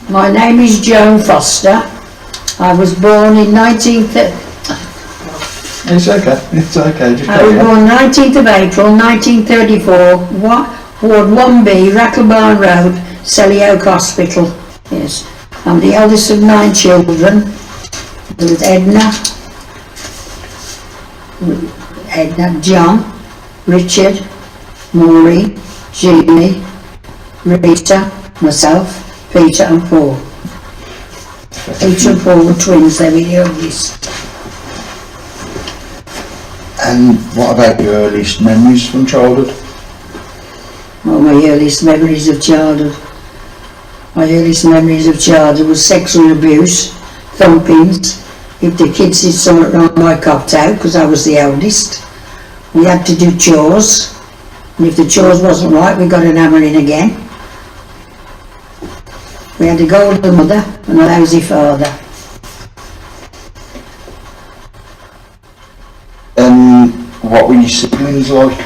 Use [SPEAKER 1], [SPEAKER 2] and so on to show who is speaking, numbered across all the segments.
[SPEAKER 1] My name is Joan Foster. I was born in 1930.
[SPEAKER 2] It's okay, just
[SPEAKER 1] I was
[SPEAKER 2] carry on.
[SPEAKER 1] born 19th of April 1934, Ward 1B, Rattlebarn Road, Selly Oak Hospital. Yes. I'm the eldest of 9 children. There was Edna, John, Richard, Maureen, Jeannie, Rita, myself, Peter and Paul. Peter and Paul were twins, they were the eldest.
[SPEAKER 2] And what about your earliest memories from childhood?
[SPEAKER 1] Well, my earliest memories of childhood. My earliest memories of childhood was sexual abuse, thumpings. If the kids did something wrong, I copped out because I was the eldest. We had to do chores, and if the chores wasn't right, we got an hammering again. We had a golden mother and a lousy father.
[SPEAKER 2] And what were your siblings like?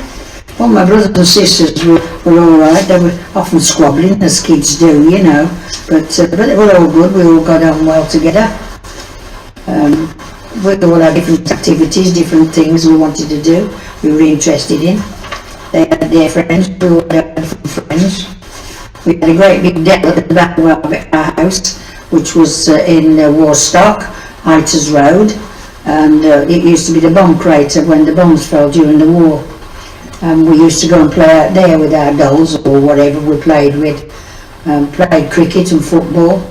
[SPEAKER 1] Well, my brothers and sisters were all right. They were often squabbling, as kids do, you know. But they were all good. We all got on well together. We all had different activities, different things we wanted to do. We were interested in. They had their friends. We all had different friends. We had a great big dell at the back of our house, which was in Warstock, Heiters Road. And it used to be the bomb crater when the bombs fell during the war. We used to go and play out there with our dolls or whatever we played with. Played cricket and football.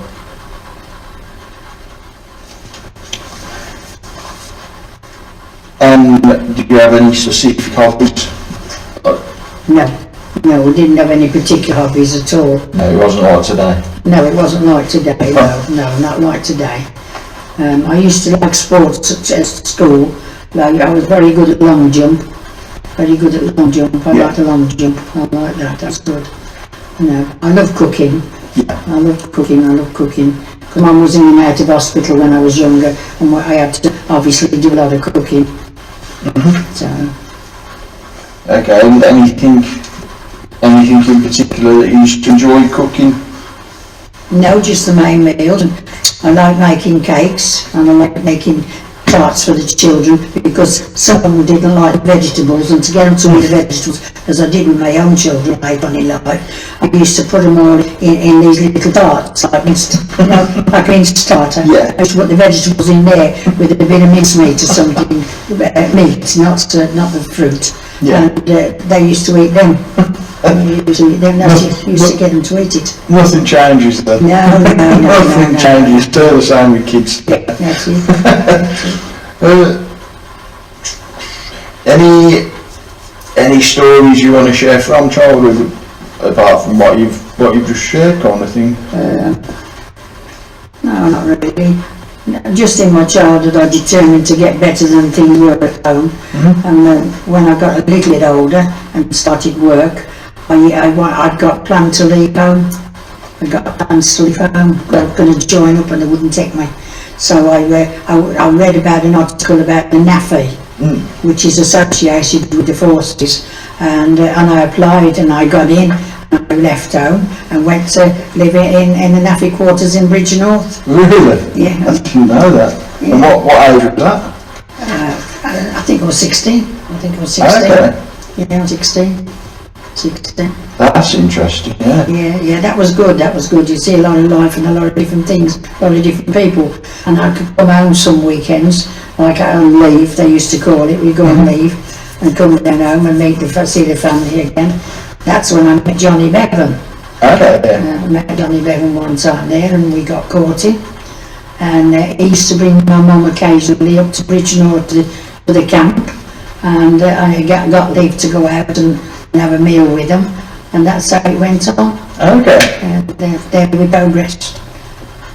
[SPEAKER 2] Did you have any specific hobbies?
[SPEAKER 1] No, we didn't have any particular hobbies at all.
[SPEAKER 2] No, it wasn't like today.
[SPEAKER 1] No, it wasn't like today, no, not like today. I used to like sports at school. Like, I was very good at long jump. I like the long jump. I like that, that's good. You know, I love cooking. I love cooking. Because Mum was in and out of hospital when I was younger, and I had to obviously do a lot of cooking. So.
[SPEAKER 2] Okay, and anything in particular that you used to enjoy cooking?
[SPEAKER 1] No, just the main meals. I like making cakes, and I like making tarts for the children, because some of them didn't like vegetables, and to get them to eat the vegetables, as I did with my own children later on in life, I used to put them all in these little tarts, like an instant starter.
[SPEAKER 2] Yeah.
[SPEAKER 1] I used to put the vegetables in there with a bit of mincemeat or something, meat, not the fruit.
[SPEAKER 2] Yeah.
[SPEAKER 1] And they used to eat them. Used to get them to eat it.
[SPEAKER 2] Nothing changes then.
[SPEAKER 1] No.
[SPEAKER 2] Nothing changes, still the same with kids.
[SPEAKER 1] That's it.
[SPEAKER 2] Any stories you want to share from childhood, apart from what you've just shared, kind of thing?
[SPEAKER 1] No, not really. Just in my childhood, I determined to get better than things were at home. And when I got a little bit older and started work, I'd got planned to leave home. I got plans to leave home. I was going to join up and they wouldn't take me. So I read about an article about the NAFI, which is associated with the forces, and I applied and I got in. I left home and went to live in the NAFI quarters in Bridge North.
[SPEAKER 2] Really?
[SPEAKER 1] Yeah.
[SPEAKER 2] I didn't know that.
[SPEAKER 1] Yeah.
[SPEAKER 2] And what age was that?
[SPEAKER 1] I think I was 16.
[SPEAKER 2] Okay.
[SPEAKER 1] Yeah, I was 16.
[SPEAKER 2] That's interesting, yeah.
[SPEAKER 1] Yeah, that was good. You see a lot of life and a lot of different things, a lot of different people. And I could come home some weekends, like on leave, they used to call it. We'd go on leave and come down home and see the family again. That's when I met Johnny Bevan.
[SPEAKER 2] Okay, yeah.
[SPEAKER 1] I met Johnny Bevan one time there and we got courting. And he used to bring my mum occasionally up to Bridge North to the camp. And I got leave to go out and have a meal with them. And that's how it went on.
[SPEAKER 2] Okay.
[SPEAKER 1] And there we progressed.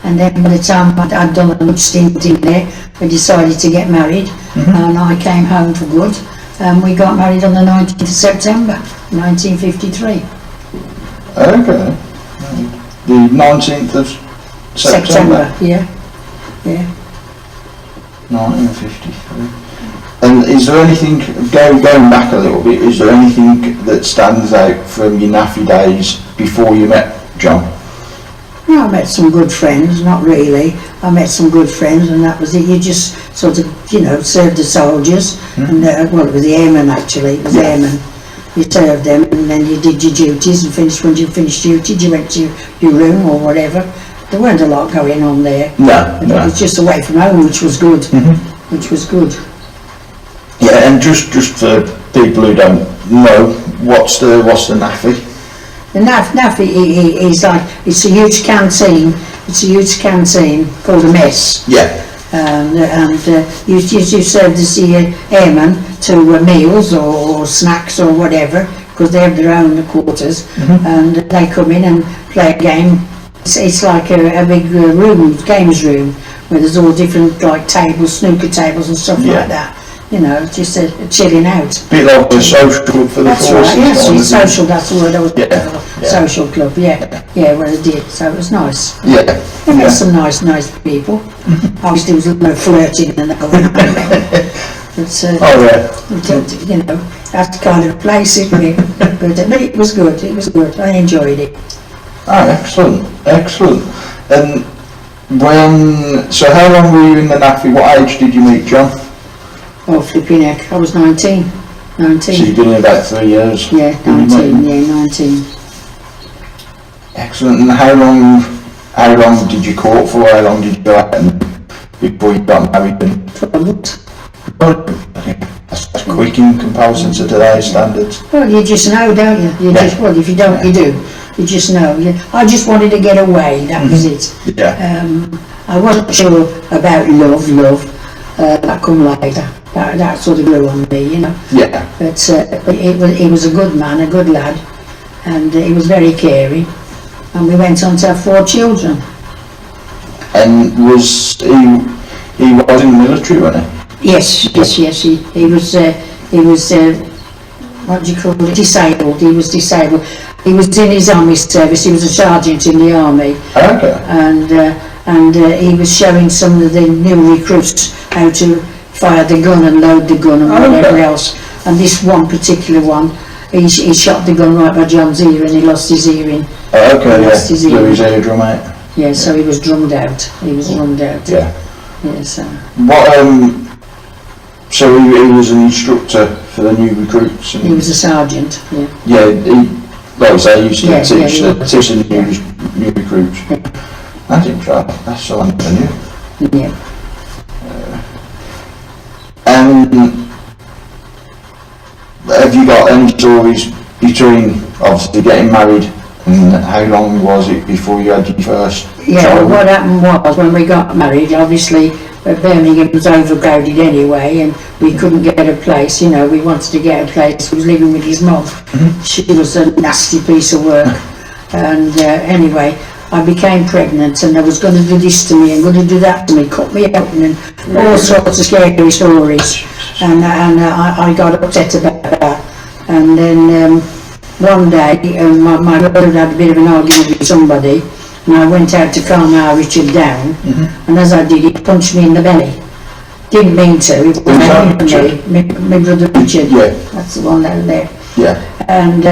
[SPEAKER 1] And then by the time I'd done a little stint in there, we decided to get married. And I came home for good. And we got married on the 19th of September, 1953.
[SPEAKER 2] Okay. The 19th of September?
[SPEAKER 1] Yeah.
[SPEAKER 2] 1953. And is there anything, going back a little bit, is there anything that stands out from your NAFI days before you met John?
[SPEAKER 1] Yeah, I met some good friends, not really. I met some good friends and that was it. You just sort of, you know, served the soldiers and, well, it was the airmen actually, it was airmen. You served them and then you did your duties and when you finished duties you went to your room or whatever. There weren't a lot going on there.
[SPEAKER 2] No,
[SPEAKER 1] It was just away from home, which was good, which was good.
[SPEAKER 2] Yeah, and just for people who don't know, what's the NAFI?
[SPEAKER 1] The NAFI is like, it's a huge canteen, called a mess.
[SPEAKER 2] Yeah.
[SPEAKER 1] You serve the airmen to meals or snacks or whatever, because they have their own quarters, and they come in and play a game. It's like a big games room, where there's all different like tables, snooker tables and stuff like that. You know, just a chilling out.
[SPEAKER 2] Bit like a social club for the
[SPEAKER 1] That's
[SPEAKER 2] forces.
[SPEAKER 1] right, yes, it's social, that's the word I was
[SPEAKER 2] Yeah,
[SPEAKER 1] looking for.
[SPEAKER 2] yeah.
[SPEAKER 1] Social club, yeah, well it did, so it was nice.
[SPEAKER 2] Yeah.
[SPEAKER 1] There were some nice people. Obviously there was a lot of flirting and that going on there. But, you know, that's the kind of place, isn't it? But it was good, I enjoyed it.
[SPEAKER 2] Oh, excellent. And so how long were you in the NAFI? What age did you meet John?
[SPEAKER 1] Oh, flipping heck, I was 19.
[SPEAKER 2] So you've been in about 3 years?
[SPEAKER 1] Yeah, 19.
[SPEAKER 2] Excellent. And how long did you court for? How long did you go out before you got married?
[SPEAKER 1] 12 months.
[SPEAKER 2] That's quick in comparison to today's standards.
[SPEAKER 1] Well, you just know, don't you? Well, if you don't, you do. You just know. I just wanted to get away, that was it.
[SPEAKER 2] Yeah.
[SPEAKER 1] I wasn't sure about love. That come later. That sort of grew on me, you know.
[SPEAKER 2] Yeah.
[SPEAKER 1] But he was a good man, a good lad, and he was very caring. And we went on to have 4 children.
[SPEAKER 2] And he was in the military, wasn't he?
[SPEAKER 1] Yes. He was what do you call it? Disabled. He was disabled. He was in his army service. He was a sergeant in the army.
[SPEAKER 2] Okay.
[SPEAKER 1] And he was showing some of the new recruits how to fire the gun and load the gun and whatever else. And this one particular one, he shot the gun right by John's ear and he lost his hearing.
[SPEAKER 2] Oh, okay,
[SPEAKER 1] Blew
[SPEAKER 2] his eardrum out.
[SPEAKER 1] Yeah, so he was drummed out.
[SPEAKER 2] Yeah.
[SPEAKER 1] Yeah, so.
[SPEAKER 2] So he was an instructor for the new recruits? And
[SPEAKER 1] he was a sergeant, yeah.
[SPEAKER 2] Yeah, like I say, he used to teach the new recruits.
[SPEAKER 1] Yeah.
[SPEAKER 2] I didn't try. That's so I never knew.
[SPEAKER 1] Yeah.
[SPEAKER 2] And have you got any stories between obviously getting married and how long was it before you had your first child?
[SPEAKER 1] Well, what happened was when we got married, obviously Birmingham was overcrowded anyway and we couldn't get a place, you know, we wanted to get a place. He was living with his mum. She was a nasty piece of work. And anyway, I became pregnant and I was going to do this to me and going to do that to me, cut me open and all sorts of scary stories. And I got upset about that. And then one day my brother had a bit of an argument with somebody and I went out to calm our Richard down and as I did, he punched me in the belly. Didn't mean to, it was my brother Richard, that's the one down there.
[SPEAKER 2] Yeah.
[SPEAKER 1] And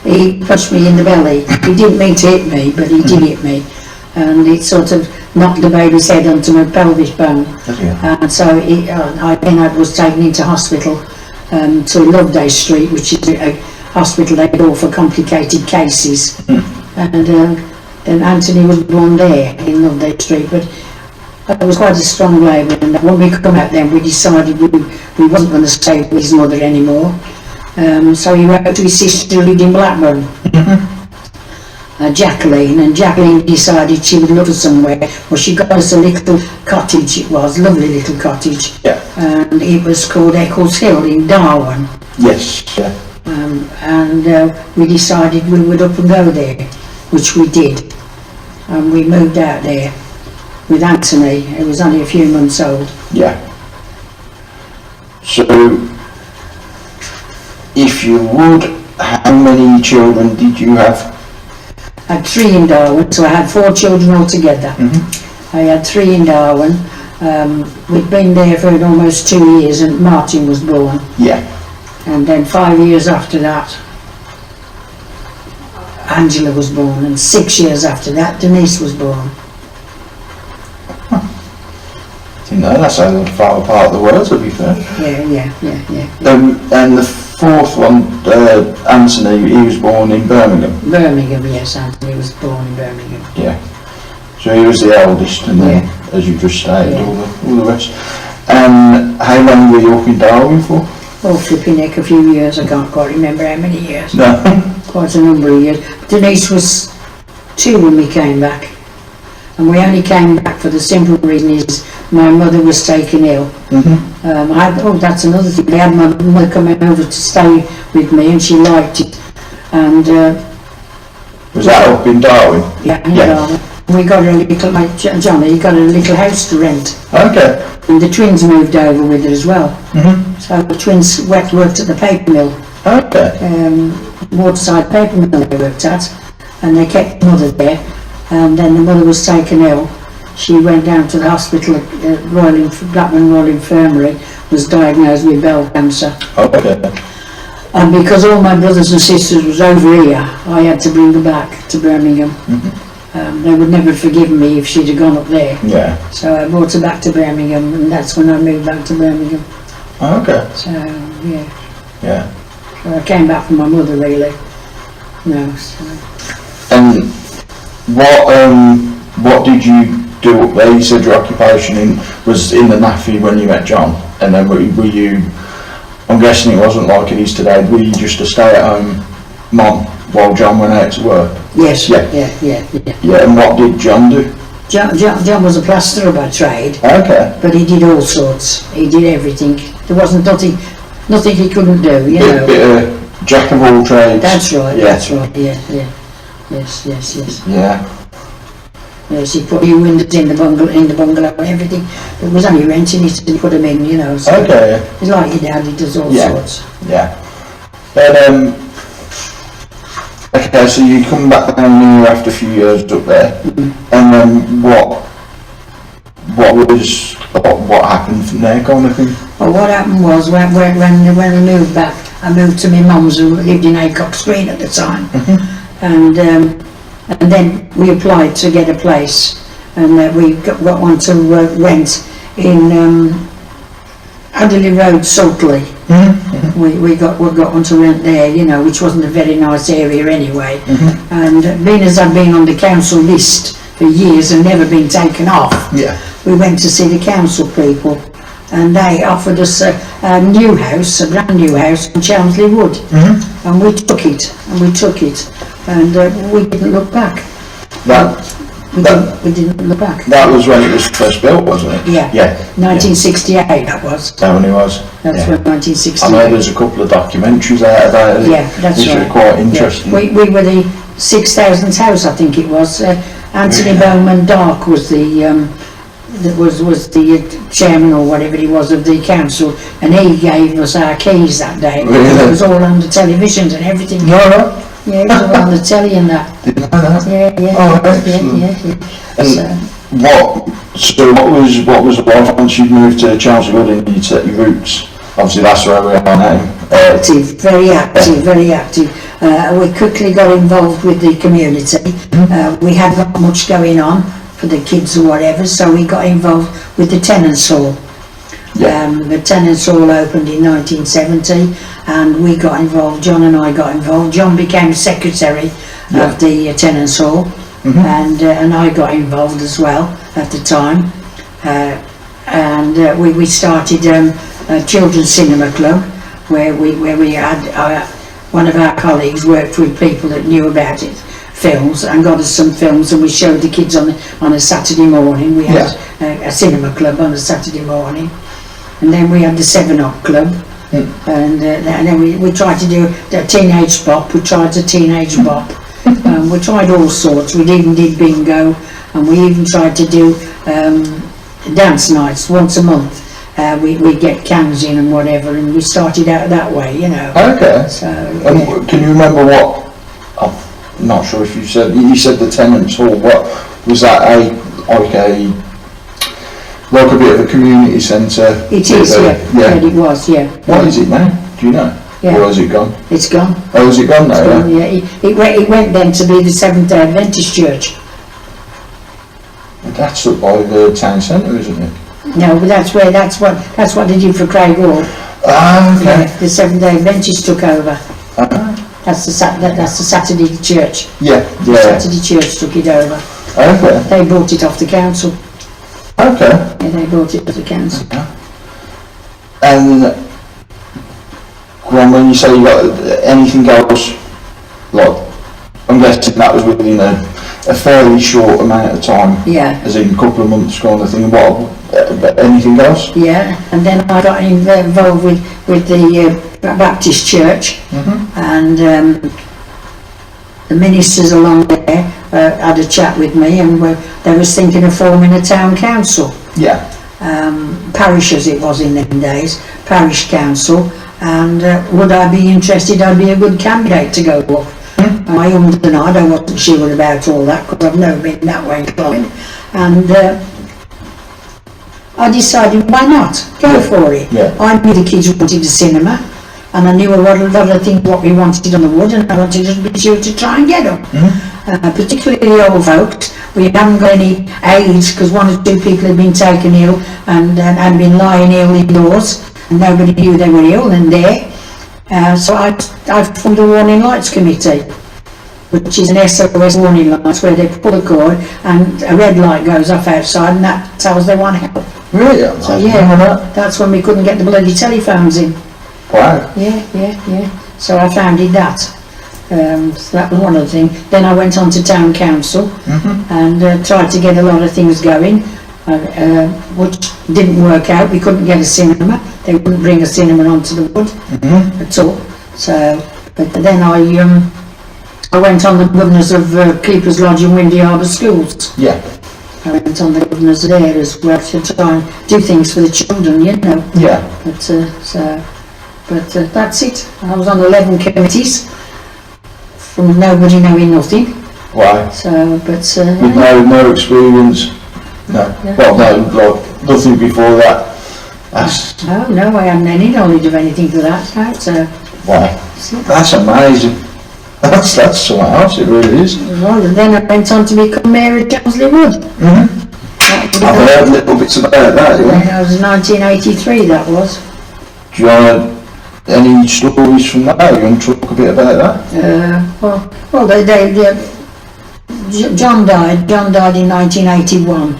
[SPEAKER 1] he punched me in the belly. He didn't mean to hit me, but he did hit me. And it sort of knocked the baby's head onto my pelvis bone. And so I was taken into hospital to Loveday Street, which is a hospital they go for complicated cases. And Anthony was born there in Loveday Street, but it was quite a strong labour. And when we come out then, we decided we wasn't going to stay with his mother anymore. So he wrote to his sister who lived in Blackburn, Jacqueline, and Jacqueline decided she would look for somewhere. Well, she got us a little cottage, it was, lovely little cottage, and it was called Eccles Hill in Darwin.
[SPEAKER 2] Yes, yeah.
[SPEAKER 1] And we decided we would up and go there, which we did. And we moved out there with Anthony, who was only a few months old.
[SPEAKER 2] Yeah. So, if you would, how many children did you have?
[SPEAKER 1] I had 3 in Darwin, so I had 4 children altogether. I had 3 in Darwin. We'd been there for almost 2 years and Martin was born.
[SPEAKER 2] Yeah.
[SPEAKER 1] And then 5 years after that, Angela was born, and 6 years after that, Denise was born.
[SPEAKER 2] You know, that's how far apart the world, to be fair.
[SPEAKER 1] Yeah.
[SPEAKER 2] And the fourth one, Anthony, he was born in Birmingham.
[SPEAKER 1] Birmingham, yes, Anthony was born in Birmingham.
[SPEAKER 2] Yeah. So he was the eldest, and then, as you just stated, all the rest. And how long were you up in Darwin for?
[SPEAKER 1] Oh, flipping heck, a few years. I can't quite remember how many years.
[SPEAKER 2] No.
[SPEAKER 1] Quite a number of years. Denise was 2 when we came back, and we only came back for the simple reason is my mother was taken ill. That's another thing. I had my mother coming over to stay with me, and she liked it. And
[SPEAKER 2] was that up in Darwin?
[SPEAKER 1] Yeah, in Darwin. We got a little, like Johnny, got a little house to rent.
[SPEAKER 2] Okay.
[SPEAKER 1] And the twins moved over with her as well. So the twins worked at the paper mill.
[SPEAKER 2] Okay.
[SPEAKER 1] Waterside paper mill they worked at, and they kept mother there. And then the mother was taken ill. She went down to the hospital at Blackburn Royal Infirmary, was diagnosed with bowel cancer.
[SPEAKER 2] Okay.
[SPEAKER 1] And because all my brothers and sisters was over here, I had to bring her back to Birmingham. They would never have forgiven me if she'd have gone up there.
[SPEAKER 2] Yeah.
[SPEAKER 1] So I brought her back to Birmingham, and that's when I moved back to Birmingham.
[SPEAKER 2] Okay.
[SPEAKER 1] So, yeah.
[SPEAKER 2] Yeah.
[SPEAKER 1] So I came back for my mother, really. No, so.
[SPEAKER 2] And what did you do up there? You said your occupation was in the NAFI when you met John, and then were you, I'm guessing it wasn't like it is today, were you just a stay-at-home mum while John went out to work?
[SPEAKER 1] Yes, yeah.
[SPEAKER 2] Yeah, and what did John do?
[SPEAKER 1] John was a plasterer by trade.
[SPEAKER 2] Okay.
[SPEAKER 1] But he did all sorts. He did everything. There wasn't nothing he couldn't do, you know.
[SPEAKER 2] Bit of jack of all trades.
[SPEAKER 1] That's right,
[SPEAKER 2] yeah.
[SPEAKER 1] That's right, yeah. Yes.
[SPEAKER 2] Yeah.
[SPEAKER 1] Yes, he put new windows in the bungalow and everything. It was only renting it and he put them in, you know. So
[SPEAKER 2] Okay.
[SPEAKER 1] it's like your dad, he does all sorts.
[SPEAKER 2] Yeah. And okay, so you come back down here after a few years up there, and then what happened from there, kind of thing?
[SPEAKER 1] Well, what happened was when we moved back, I moved to my mum's who lived in Acock's Green at the time, and then we applied to get a place, and we got one to rent in Adderley Road, Saltley. We got one to rent there, you know, which wasn't a very nice area anyway. And being as I'd been on the council list for years and never been taken off, we went to see the council people, and they offered us a brand new house in Chelmsley Wood, and we took it, and we didn't look back. We didn't look back.
[SPEAKER 2] That was when it was first built, wasn't it?
[SPEAKER 1] Yeah. 1968 that was.
[SPEAKER 2] That when it was?
[SPEAKER 1] That's when 1968.
[SPEAKER 2] I know there's a couple of documentaries out about it.
[SPEAKER 1] Yeah, that's
[SPEAKER 2] which
[SPEAKER 1] right.
[SPEAKER 2] are quite interesting.
[SPEAKER 1] Yeah. We were the 6,000th house, I think it was. Anthony Bowman Dark was the chairman or whatever he was of the council, and he gave us our keys that day.
[SPEAKER 2] Really?
[SPEAKER 1] It was all on the televisions and everything.
[SPEAKER 2] No.
[SPEAKER 1] Yeah, it was all on the telly and that.
[SPEAKER 2] Didn't know that.
[SPEAKER 1] Yeah.
[SPEAKER 2] Oh, excellent.
[SPEAKER 1] Yeah.
[SPEAKER 2] And what was it like once you'd moved to Chelmsley Wood and you'd set your roots? Obviously that's where we are now.
[SPEAKER 1] Very active. We quickly got involved with the community. We hadn't got much going on for the kids or whatever, so we got involved with the tenants hall. The tenants hall opened in 1970, and we got involved. John and I got involved. John became secretary of the tenants hall, and I got involved as well at the time. We started a children's cinema club where we had one of our colleagues worked with people that knew about it, films, and got us some films, and we showed the kids on a Saturday morning. We had a cinema club on a Saturday morning, and then we had the 7 Up club, and then we tried to do a teenage bop. We tried a teenage bop. We tried all sorts. We even did bingo, and we even tried to do dance nights once a month. We get cans in and whatever, and we started out that way, you know.
[SPEAKER 2] Okay.
[SPEAKER 1] So,
[SPEAKER 2] can you remember what? I'm not sure if you said the tenants hall. What was that? Like a bit of a community centre?
[SPEAKER 1] It is, yeah. It was, yeah.
[SPEAKER 2] What is it now? Do you know?
[SPEAKER 1] Yeah.
[SPEAKER 2] Or has it gone?
[SPEAKER 1] It's gone.
[SPEAKER 2] Oh, has it gone now?
[SPEAKER 1] It's gone,
[SPEAKER 2] Yeah.
[SPEAKER 1] yeah. It went then to be the Seventh-day Adventist Church.
[SPEAKER 2] That's up by the town centre, isn't it?
[SPEAKER 1] No, but that's what they did for Craig Hall.
[SPEAKER 2] Ah, okay.
[SPEAKER 1] Yeah, the Seventh-day Adventists took over.
[SPEAKER 2] Ah,
[SPEAKER 1] That's the Saturday church.
[SPEAKER 2] yeah,
[SPEAKER 1] The
[SPEAKER 2] yeah.
[SPEAKER 1] Saturday church took it over.
[SPEAKER 2] Okay,
[SPEAKER 1] They bought it off the council.
[SPEAKER 2] okay.
[SPEAKER 1] Yeah, they bought it off the council.
[SPEAKER 2] And when you say you got anything else, like, I'm guessing that was within a fairly short amount of time,
[SPEAKER 1] Yeah,
[SPEAKER 2] as in a couple of months kind of thing. What, anything else?
[SPEAKER 1] yeah. And then I got involved with the Baptist church, and the ministers along there had a chat with me, and they was thinking of forming a town council.
[SPEAKER 2] Yeah.
[SPEAKER 1] Parish as it was in them days, parish council, and would I be interested? I'd be a good candidate to go up. I ummed and I wasn't sure about all that because I've never been that way inclined, and I decided why not go for it.
[SPEAKER 2] Yeah.
[SPEAKER 1] I knew the kids wanted a cinema, and I knew a lot of things what we wanted on the wood, and I wanted to be sure to try and get them. Particularly the old folks. We haven't got any aids because one or two people had been taken ill and been lying ill indoors, and nobody knew they were ill and there. So I formed a warning lights committee, which is an SOS warning lights where they pull the cord and a red light goes off outside and that tells they want help.
[SPEAKER 2] Really?
[SPEAKER 1] So yeah, that's when we couldn't get the bloody telephones in.
[SPEAKER 2] Wow.
[SPEAKER 1] Yeah. So I founded that. So that was one of the things. Then I went on to town council and tried to get a lot of things going, which didn't work out. We couldn't get a cinema. They wouldn't bring a cinema onto the wood at all. So, but then I went on the governors of Keepers Lodge and Windy Harbour Schools.
[SPEAKER 2] Yeah.
[SPEAKER 1] I went on the governors there as well to try and do things for the children, you know.
[SPEAKER 2] Yeah.
[SPEAKER 1] But that's it. I was on 11 committees from nobody knowing nothing.
[SPEAKER 2] Why?
[SPEAKER 1] So, but
[SPEAKER 2] With no experience. No.
[SPEAKER 1] Yeah.
[SPEAKER 2] Well, no, like nothing before that. That's
[SPEAKER 1] no, I hadn't any knowledge of anything for that. So,
[SPEAKER 2] wow. That's amazing. That's something else. It really is.
[SPEAKER 1] well, and then I went on to become mayor of Chelmsley Wood.
[SPEAKER 2] I've heard little bits about that. Yeah.
[SPEAKER 1] That was 1983. That was.
[SPEAKER 2] Do you want any stories from that? You want to talk a bit about that?
[SPEAKER 1] Well, John died. John died in 1981.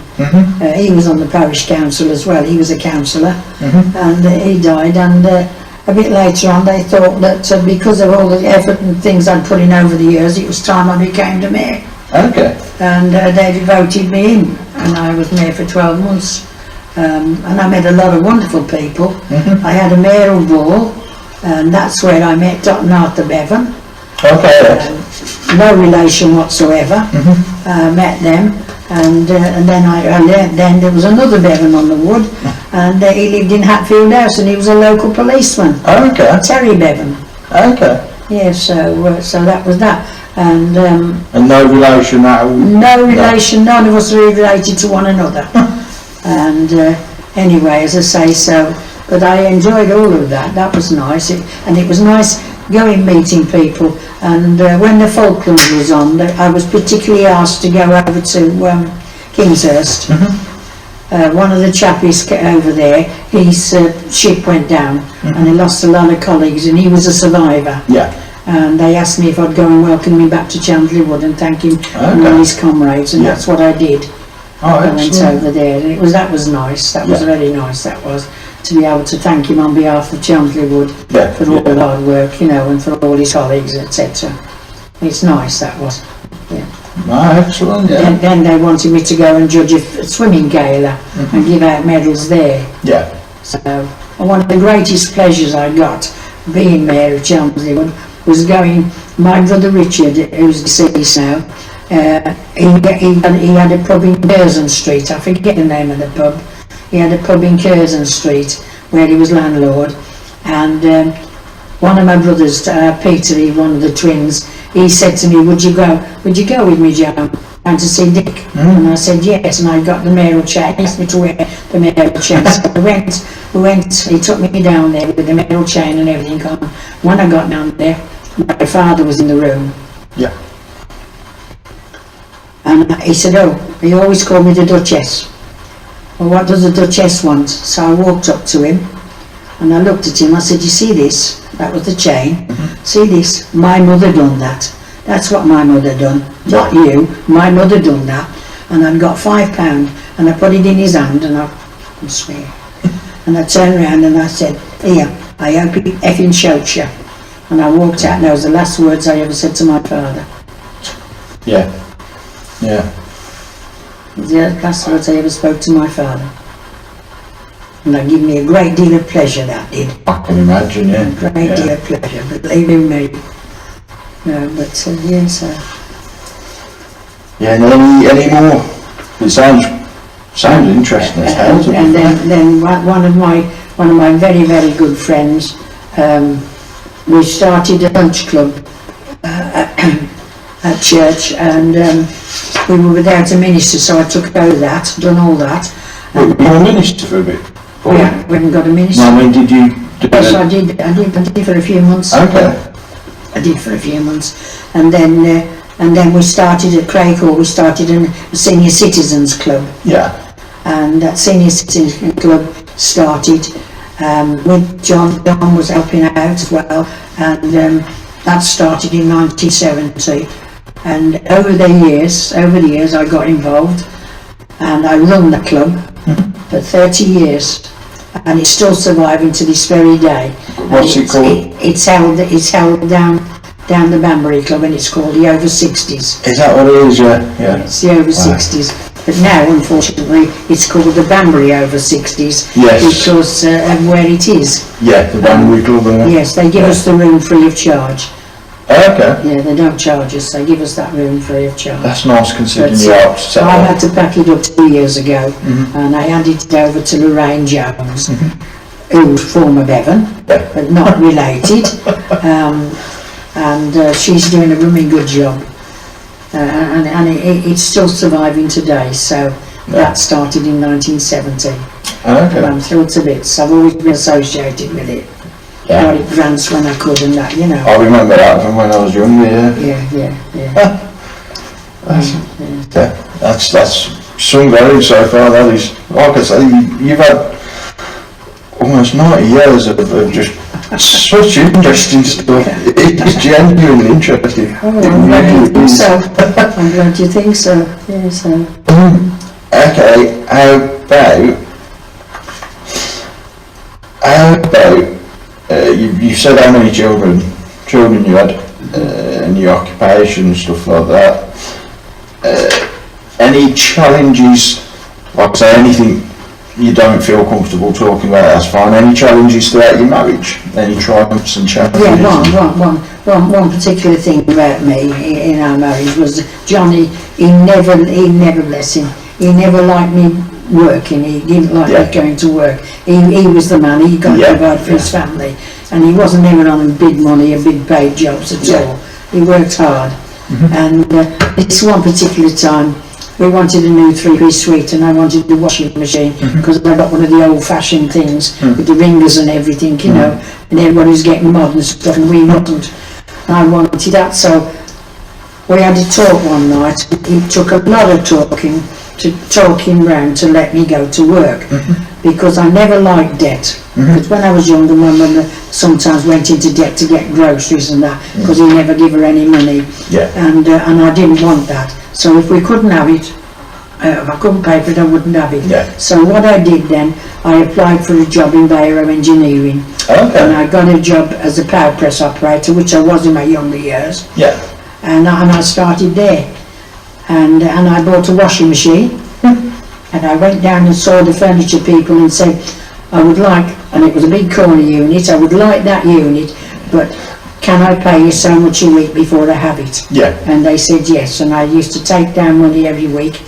[SPEAKER 1] He was on the parish council as well. He was a councillor, and he died. And a bit later on, they thought that because of all the effort and things I'd put in over the years, it was time I became the mayor.
[SPEAKER 2] Okay.
[SPEAKER 1] And they voted me in, and I was mayor for 12 months. And I met a lot of wonderful people. I had a mayoral ball, and that's where I met Dr. Arthur Bevan.
[SPEAKER 2] Okay.
[SPEAKER 1] No relation whatsoever. Met them, and then there was another Bevan on the wood, and he lived in Hatfield House, and he was a local policeman.
[SPEAKER 2] Okay.
[SPEAKER 1] Terry Bevan.
[SPEAKER 2] Okay.
[SPEAKER 1] Yeah, so that was that, and
[SPEAKER 2] no relation at all?
[SPEAKER 1] no relation. None of us are related to one another. And anyway, as I say, so. But I enjoyed all of that. That was nice, and it was nice going meeting people. And when the Falklands was on, I was particularly asked to go over to Kingshurst. One of the chappies over there, his ship went down, and he lost a lot of colleagues, and he was a survivor.
[SPEAKER 2] Yeah.
[SPEAKER 1] And they asked me if I'd go and welcome him back to Chelmsley Wood and thank him and all his comrades, and that's what I did.
[SPEAKER 2] Oh,
[SPEAKER 1] I went
[SPEAKER 2] excellent.
[SPEAKER 1] over there, and that was nice. That was very nice. That was to be able to thank him on behalf of Chelmsley Wood for all the hard work, you know, and for all his colleagues, etc. It's nice. That was. Yeah.
[SPEAKER 2] Oh, excellent. Yeah.
[SPEAKER 1] Then they wanted me to go and judge a swimming gala and give out medals there.
[SPEAKER 2] Yeah.
[SPEAKER 1] So one of the greatest pleasures I got being mayor of Chelmsley Wood was going. My brother Richard, who's deceased now. He had a pub in Curzon Street. I forget the name of the pub. He had a pub in Curzon Street where he was landlord, and one of my brothers, Peter, one of the twins, he said to me, would you go with me, Joan? down to see Dick? And I said yes, and I got the mayoral chain. He asked me to wear the mayoral chain. So we went, he took me down there with the mayoral chain and everything on. When I got down there, my father was in the room.
[SPEAKER 2] Yeah.
[SPEAKER 1] And he said, oh, he always called me the Duchess. Well, what does the Duchess want? So I walked up to him and I looked at him. I said, you see this? That was the chain. See this? My mother done that. That's what my mother done. Not you. My mother done that. And I'd got £5 and I put it in his hand and I swear. And I turned around and I said, here, I hope he effing shoots you. And I walked out and those were the last words I ever said to my father.
[SPEAKER 2] Yeah. Yeah.
[SPEAKER 1] The last words I ever spoke to my father. And that gave me a great deal of pleasure, that did.
[SPEAKER 2] I can imagine, yeah.
[SPEAKER 1] A great deal of pleasure, believe in me. No, but yes.
[SPEAKER 2] Yeah, and any more? It sounds interesting as hell.
[SPEAKER 1] And then one of my very, very good friends, we started a lunch club at church, and we were without a minister, so I took over that, done all that.
[SPEAKER 2] Were you a minister for a bit?
[SPEAKER 1] Yeah, we haven't got a minister.
[SPEAKER 2] No, I mean, did you do
[SPEAKER 1] Yes, I did for a few months.
[SPEAKER 2] Okay.
[SPEAKER 1] I did for a few months, and then we started at Craighall. We started a senior citizens club,
[SPEAKER 2] Yeah.
[SPEAKER 1] and that senior citizens club started with John. John was helping out as well, and that started in 1970. And over the years, I got involved, and I run the club for 30 years, and it's still surviving to this very day.
[SPEAKER 2] What's it called?
[SPEAKER 1] It's held down the Banbury Club, and it's called the Over 60s.
[SPEAKER 2] Is that what it is? Yeah.
[SPEAKER 1] It's the Over 60s. But now, unfortunately, it's called the Banbury Over 60s.
[SPEAKER 2] Yes.
[SPEAKER 1] Because of where it is.
[SPEAKER 2] Yeah, the Banbury Club.
[SPEAKER 1] Yes, they give us the room free of charge.
[SPEAKER 2] Okay.
[SPEAKER 1] Yeah, they don't charge us. They give us that room free of charge.
[SPEAKER 2] That's nice considering
[SPEAKER 1] But,
[SPEAKER 2] you out to set
[SPEAKER 1] I
[SPEAKER 2] up.
[SPEAKER 1] had to pack it up 2 years ago, and I handed it over to Lorraine Jones, who's former Bevan,
[SPEAKER 2] Yeah.
[SPEAKER 1] but not related, and she's doing a really good job, and it's still surviving today. So that started in 1970.
[SPEAKER 2] Okay.
[SPEAKER 1] I'm thrilled to bits. I've always been associated with it.
[SPEAKER 2] Yeah.
[SPEAKER 1] Got it grants when I could and that, you know.
[SPEAKER 2] I remember that from when I was younger, yeah.
[SPEAKER 1] Yeah.
[SPEAKER 2] That's some going so far, that is. Like I say, you've had almost 90 years of just such interesting stuff. It's genuinely interesting.
[SPEAKER 1] Oh,
[SPEAKER 2] It
[SPEAKER 1] I'm glad you
[SPEAKER 2] really
[SPEAKER 1] think
[SPEAKER 2] is.
[SPEAKER 1] so. I'm glad you think so. Yeah, so.
[SPEAKER 2] Okay, how about you said how many children you had, and your occupation and stuff like that. Any challenges, like I say, anything you don't feel comfortable talking about, that's fine. Any challenges throughout your marriage? Any triumphs and challenges?
[SPEAKER 1] Yeah, one particular thing about me in our marriage was Johnny. He never bless him. He never liked me working. He didn't like me going to work. He was the man. He got to provide for his family, and he wasn't ever on big money or big paid jobs at all. He worked hard, and this one particular time we wanted a new 3-piece suite, and I wanted the washing machine because I got one of the old-fashioned things with the ringers and everything, you know, and everybody's getting modern stuff, and we wasn't. I wanted that, so we had a talk one night. It took a lot of talking round to let me go to work, because I never liked debt. Because when I was younger, my mum sometimes went into debt to get groceries and that, because he never gave her any money, and I didn't want that. So if we couldn't have it, if I couldn't pay for it, I wouldn't have it. So what I did then, I applied for a job in Bayero Engineering, and I got a job as a power press operator, which I was in my younger years. And I started there, and I bought a washing machine, and I went down and saw the furniture people and said, I would like, and it was a big corner unit, I would like that unit, but can I pay you so much a week before I have it? And they said yes, and I used to take down money every week,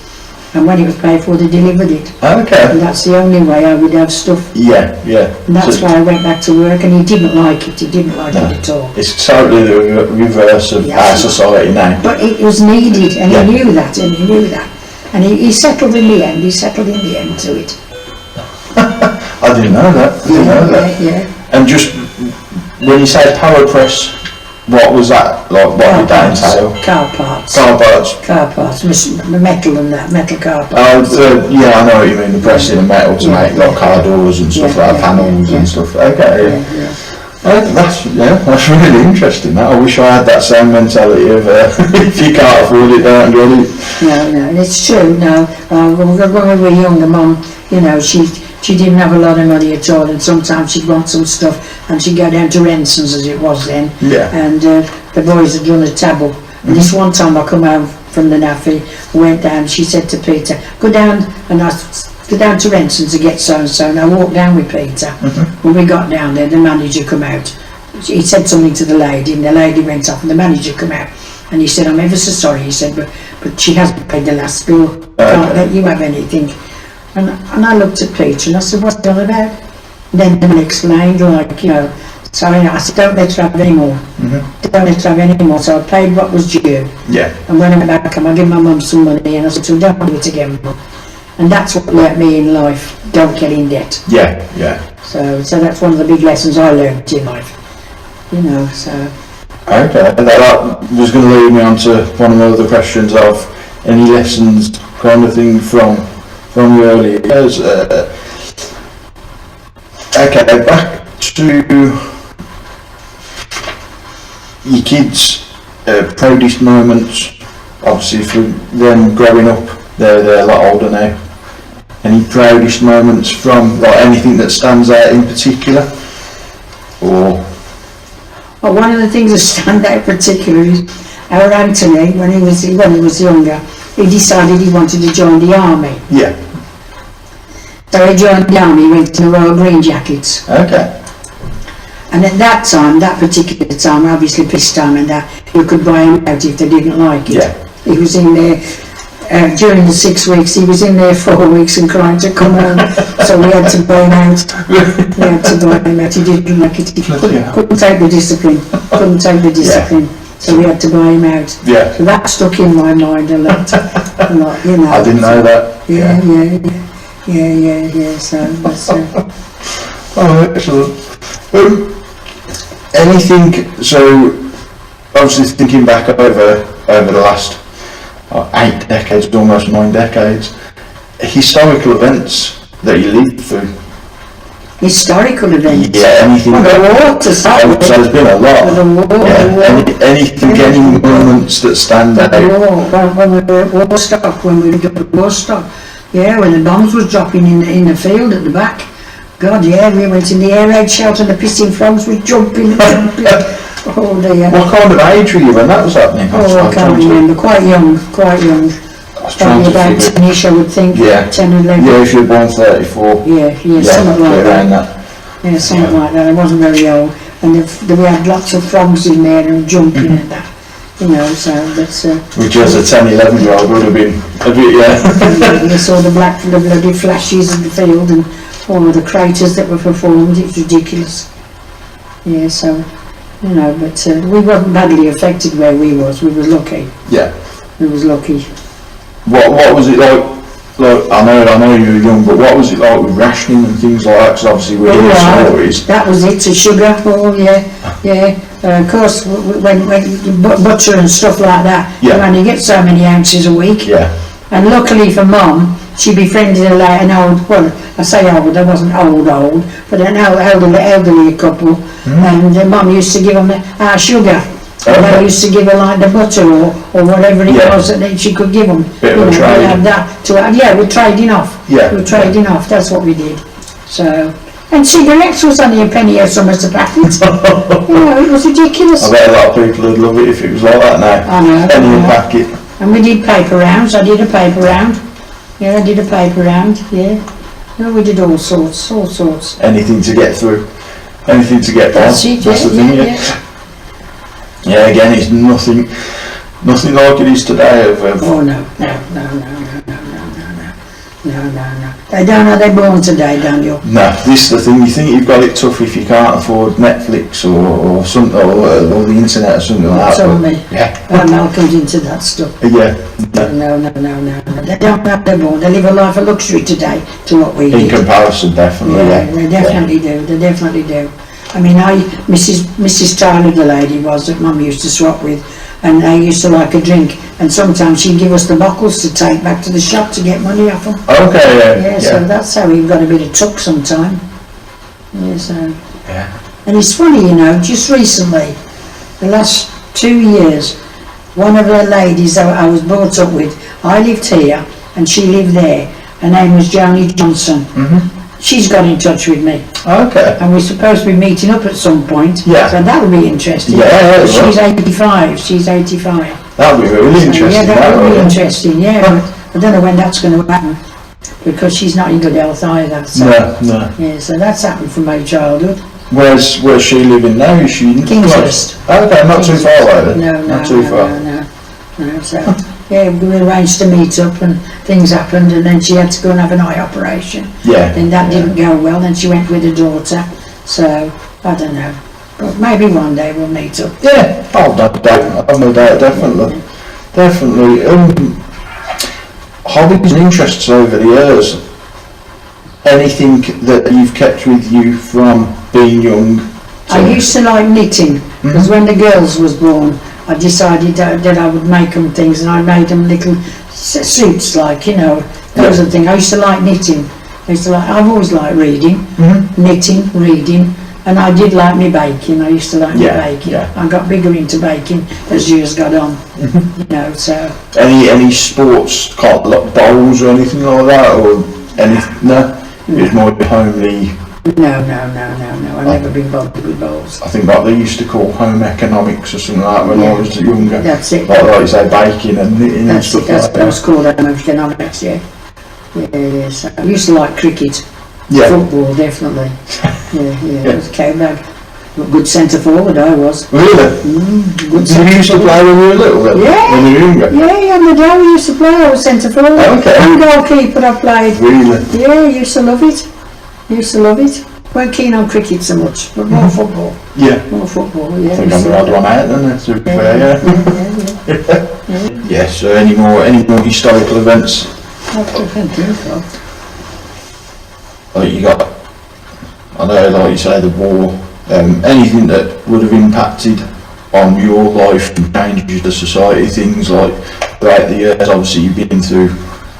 [SPEAKER 1] and when it was paid for, they delivered it. And
[SPEAKER 2] Okay.
[SPEAKER 1] that's the only way I would have stuff.
[SPEAKER 2] Yeah, yeah.
[SPEAKER 1] And that's
[SPEAKER 2] So
[SPEAKER 1] why I went back to work, and he didn't like it. He didn't like
[SPEAKER 2] No.
[SPEAKER 1] it at all.
[SPEAKER 2] it's totally the reverse of
[SPEAKER 1] Yeah.
[SPEAKER 2] our society now.
[SPEAKER 1] But it was needed, and
[SPEAKER 2] Yeah.
[SPEAKER 1] he knew that, and he knew that. And he settled in the end. He settled in the end to it.
[SPEAKER 2] I didn't know that. I didn't know that.
[SPEAKER 1] Yeah.
[SPEAKER 2] And just when you say power press, what was that like? What did that entail?
[SPEAKER 1] Car parts.
[SPEAKER 2] Car parts.
[SPEAKER 1] Metal and that, metal car parts.
[SPEAKER 2] Yeah, I know what you mean. The pressing of metal to
[SPEAKER 1] Yeah,
[SPEAKER 2] make like car doors and stuff
[SPEAKER 1] Yeah,
[SPEAKER 2] like
[SPEAKER 1] yeah,
[SPEAKER 2] panels
[SPEAKER 1] yeah.
[SPEAKER 2] and stuff. Okay.
[SPEAKER 1] Yeah, yeah.
[SPEAKER 2] That's really interesting. That I wish I had that same mentality of if you can't afford it, don't get it.
[SPEAKER 1] No, it's true. No, when we were younger, Mum, you know, she didn't have a lot of money at all, and sometimes she'd want some stuff, and she'd go down to Renson's as it was then.
[SPEAKER 2] Yeah.
[SPEAKER 1] And the boys had done a table. And this one time I come home from the naffy, went down. She said to Peter, "Go down," and I go down to Renson's to get so and so. And I walked down with Peter. When we got down there, the manager come out. He said something to the lady, and the lady went off, and the manager come out. And he said, "I'm ever so sorry," he said, but she hasn't paid the last bill. Can't let you have anything. And I looked at Peter and I said, "What's it all about?" And then he explained, like, you know, so I said, "Don't let her have any more. Don't let her have any more." So I paid what was due.
[SPEAKER 2] Yeah.
[SPEAKER 1] And when I went back home, I gave my mum some money, and I said to her, "Don't do it again, Mum." And that's what learnt me in life, don't get in debt.
[SPEAKER 2] Yeah. Yeah.
[SPEAKER 1] So that's one of the big lessons I learned in life, you know, so.
[SPEAKER 2] Okay. And that was going to lead me on to one of my other questions of any lessons, kind of thing from your early years. Okay, back to your kids' proudest moments. Obviously, for them growing up, they're a lot older now. Any proudest moments from like anything that stands out in particular, or?
[SPEAKER 1] Well, one of the things that stand out particularly is our Anthony, when he was younger, he decided he wanted to join the army.
[SPEAKER 2] Yeah.
[SPEAKER 1] So he joined the army, he went to the Royal Green Jackets.
[SPEAKER 2] Okay.
[SPEAKER 1] And at that time, that particular time, obviously peacetime and that, you could buy him out if they didn't like it.
[SPEAKER 2] Yeah.
[SPEAKER 1] He was in there, during the 6 weeks, he was in there 4 weeks and crying to come home. So we had to buy him out. We had to buy him out. He didn't like it. He couldn't take the discipline. Couldn't take the discipline. So we had to buy him out.
[SPEAKER 2] Yeah.
[SPEAKER 1] So that stuck in my mind a lot. A lot, you know.
[SPEAKER 2] I didn't know that.
[SPEAKER 1] Yeah. So that's.
[SPEAKER 2] Oh, excellent. Anything, so obviously thinking back over the last 8 decades, almost 9 decades, historical events that you lived through.
[SPEAKER 1] Historical events.
[SPEAKER 2] Yeah, anything.
[SPEAKER 1] Well, the war to start with.
[SPEAKER 2] So there's been a lot.
[SPEAKER 1] The war.
[SPEAKER 2] Any moments that stand out.
[SPEAKER 1] The war, when the war stopped, when we got the war stopped. Yeah, when the bombs was dropping in the field at the back. God, yeah, we went in the air raid shelter and the pissing frogs were jumping. Oh dear.
[SPEAKER 2] What kind of age were you when that was happening?
[SPEAKER 1] Oh, I can't remember. Quite young.
[SPEAKER 2] I was trying
[SPEAKER 1] Probably
[SPEAKER 2] to
[SPEAKER 1] about
[SPEAKER 2] figure.
[SPEAKER 1] 10ish, I would think.
[SPEAKER 2] Yeah.
[SPEAKER 1] 10 or 11.
[SPEAKER 2] Yeah, if you were born 34.
[SPEAKER 1] Yeah, something like
[SPEAKER 2] around
[SPEAKER 1] that. Yeah, something like that. I wasn't very old. And we had lots of frogs in there and jumping and that. You know, so that's...
[SPEAKER 2] Which as a 10, 11 year old would have been a bit, yeah.
[SPEAKER 1] You saw the bloody flashes of the field and all of the craters that were performed. It was ridiculous. Yeah, so, you know, but we wasn't badly affected where we was. We was lucky.
[SPEAKER 2] Yeah.
[SPEAKER 1] We was lucky.
[SPEAKER 2] What was it like? Like I know you were young, but what was it like with rationing and things like that? Because obviously we hear stories.
[SPEAKER 1] That was it, to sugar. Oh yeah. Of course, when butter and stuff like that, you only get so many ounces a week.
[SPEAKER 2] Yeah.
[SPEAKER 1] And luckily for Mum, she befriended an old, well, I say old, I wasn't old, but an elderly couple, and Mum used to give them our sugar. And they used to give her like the butter or whatever it was that she could give them.
[SPEAKER 2] Bit of a trade.
[SPEAKER 1] We're trading off.
[SPEAKER 2] Yeah.
[SPEAKER 1] We're trading off, that's what we did. So, and cigarettes was only a penny or something a packet. You know, it was ridiculous.
[SPEAKER 2] I bet a lot of people would love it if it was like that now.
[SPEAKER 1] I know.
[SPEAKER 2] Penny a packet.
[SPEAKER 1] And we did paper rounds. I did a paper round. Yeah, I did a paper round. Yeah. No, we did all sorts.
[SPEAKER 2] Anything to get through. Anything to get by.
[SPEAKER 1] That's it,
[SPEAKER 2] That's the thing, yeah, again, it's nothing like it is today.
[SPEAKER 1] Oh no. No. They don't know they're born today, Daniel.
[SPEAKER 2] No, this is the thing, you think you've got it tough if you can't afford Netflix or something, or the internet or something like that.
[SPEAKER 1] Tell me.
[SPEAKER 2] Yeah.
[SPEAKER 1] Malcolm's into that stuff.
[SPEAKER 2] Yeah.
[SPEAKER 1] No. They don't know they're born. They live a life of luxury today to what we
[SPEAKER 2] In
[SPEAKER 1] did.
[SPEAKER 2] comparison, definitely, yeah.
[SPEAKER 1] They definitely do. They definitely do. I mean, Mrs. Tyler, the lady was that Mum used to swap with, and they used to like a drink, and sometimes she'd give us the bottles to take back to the shop to get money off them.
[SPEAKER 2] Okay,
[SPEAKER 1] Yeah, so that's how we've got a bit of tuck sometime. Yeah, so.
[SPEAKER 2] Yeah.
[SPEAKER 1] And it's funny, you know, just recently, the last 2 years, one of the ladies that I was brought up with, I lived here and she lived there. Her name was Joanie Johnson. She's got in touch with me.
[SPEAKER 2] Okay.
[SPEAKER 1] And we're supposed to be meeting up at some point.
[SPEAKER 2] Yeah.
[SPEAKER 1] So that'll be interesting.
[SPEAKER 2] Yeah,
[SPEAKER 1] She's 85. She's 85.
[SPEAKER 2] That'll be really interesting.
[SPEAKER 1] Yeah, that will be
[SPEAKER 2] yeah.
[SPEAKER 1] interesting, yeah. But I don't know when that's going to happen, because she's not in good health either. So,
[SPEAKER 2] No.
[SPEAKER 1] yeah, so that's happened from my childhood.
[SPEAKER 2] Where's she living now? Is she in
[SPEAKER 1] Kingshurst.
[SPEAKER 2] Okay, not too far away then.
[SPEAKER 1] No,
[SPEAKER 2] Not too far.
[SPEAKER 1] No, so, yeah, we arranged to meet up and things happened, and then she had to go and have an eye operation.
[SPEAKER 2] Yeah.
[SPEAKER 1] And that didn't go well, then she went with her daughter. So, I don't know. But maybe one day we'll meet up.
[SPEAKER 2] Yeah, I've no doubt, definitely. Definitely. Hobbies and interests over the years. Anything that you've kept with you from being young?
[SPEAKER 1] I used to like knitting, because when the girls was born, I decided that I would make them things, and I made them little suits, like, you know, those are the things. I used to like knitting. I've always liked reading, knitting, reading, and I did like me baking. I used to like me baking.
[SPEAKER 2] Yeah.
[SPEAKER 1] I got bigger into baking as years got on, you know, so.
[SPEAKER 2] Any sports, like bowls or anything like that, or anything? No? It's more homely.
[SPEAKER 1] No. I've never been bothered with bowls.
[SPEAKER 2] I think like they used to call home economics or something like that when I was younger.
[SPEAKER 1] That's it.
[SPEAKER 2] Like you say, baking and knitting and stuff
[SPEAKER 1] That's
[SPEAKER 2] like
[SPEAKER 1] what it was
[SPEAKER 2] that.
[SPEAKER 1] called, home economics, yeah. Yeah. So I used to like cricket.
[SPEAKER 2] Yeah.
[SPEAKER 1] Football, definitely. Yeah. It was K-bag. Good centre forward I was.
[SPEAKER 2] Really?
[SPEAKER 1] Good
[SPEAKER 2] Did you used to play when you were little then?
[SPEAKER 1] Yeah.
[SPEAKER 2] When you were younger?
[SPEAKER 1] Yeah, on the day we used to play, I was centre forward.
[SPEAKER 2] Okay.
[SPEAKER 1] And goalkeeper I played.
[SPEAKER 2] Really?
[SPEAKER 1] Yeah, used to love it. Weren't keen on cricket so much, but more football.
[SPEAKER 2] Yeah.
[SPEAKER 1] More football, yeah.
[SPEAKER 2] I think I'm the odd one out then, to be fair, yeah. Yes, so any more historical events?
[SPEAKER 1] I can think of.
[SPEAKER 2] Like you got, I know, like you say, the war, anything that would have impacted on your life and changed the society, things like throughout the years, obviously you've been through,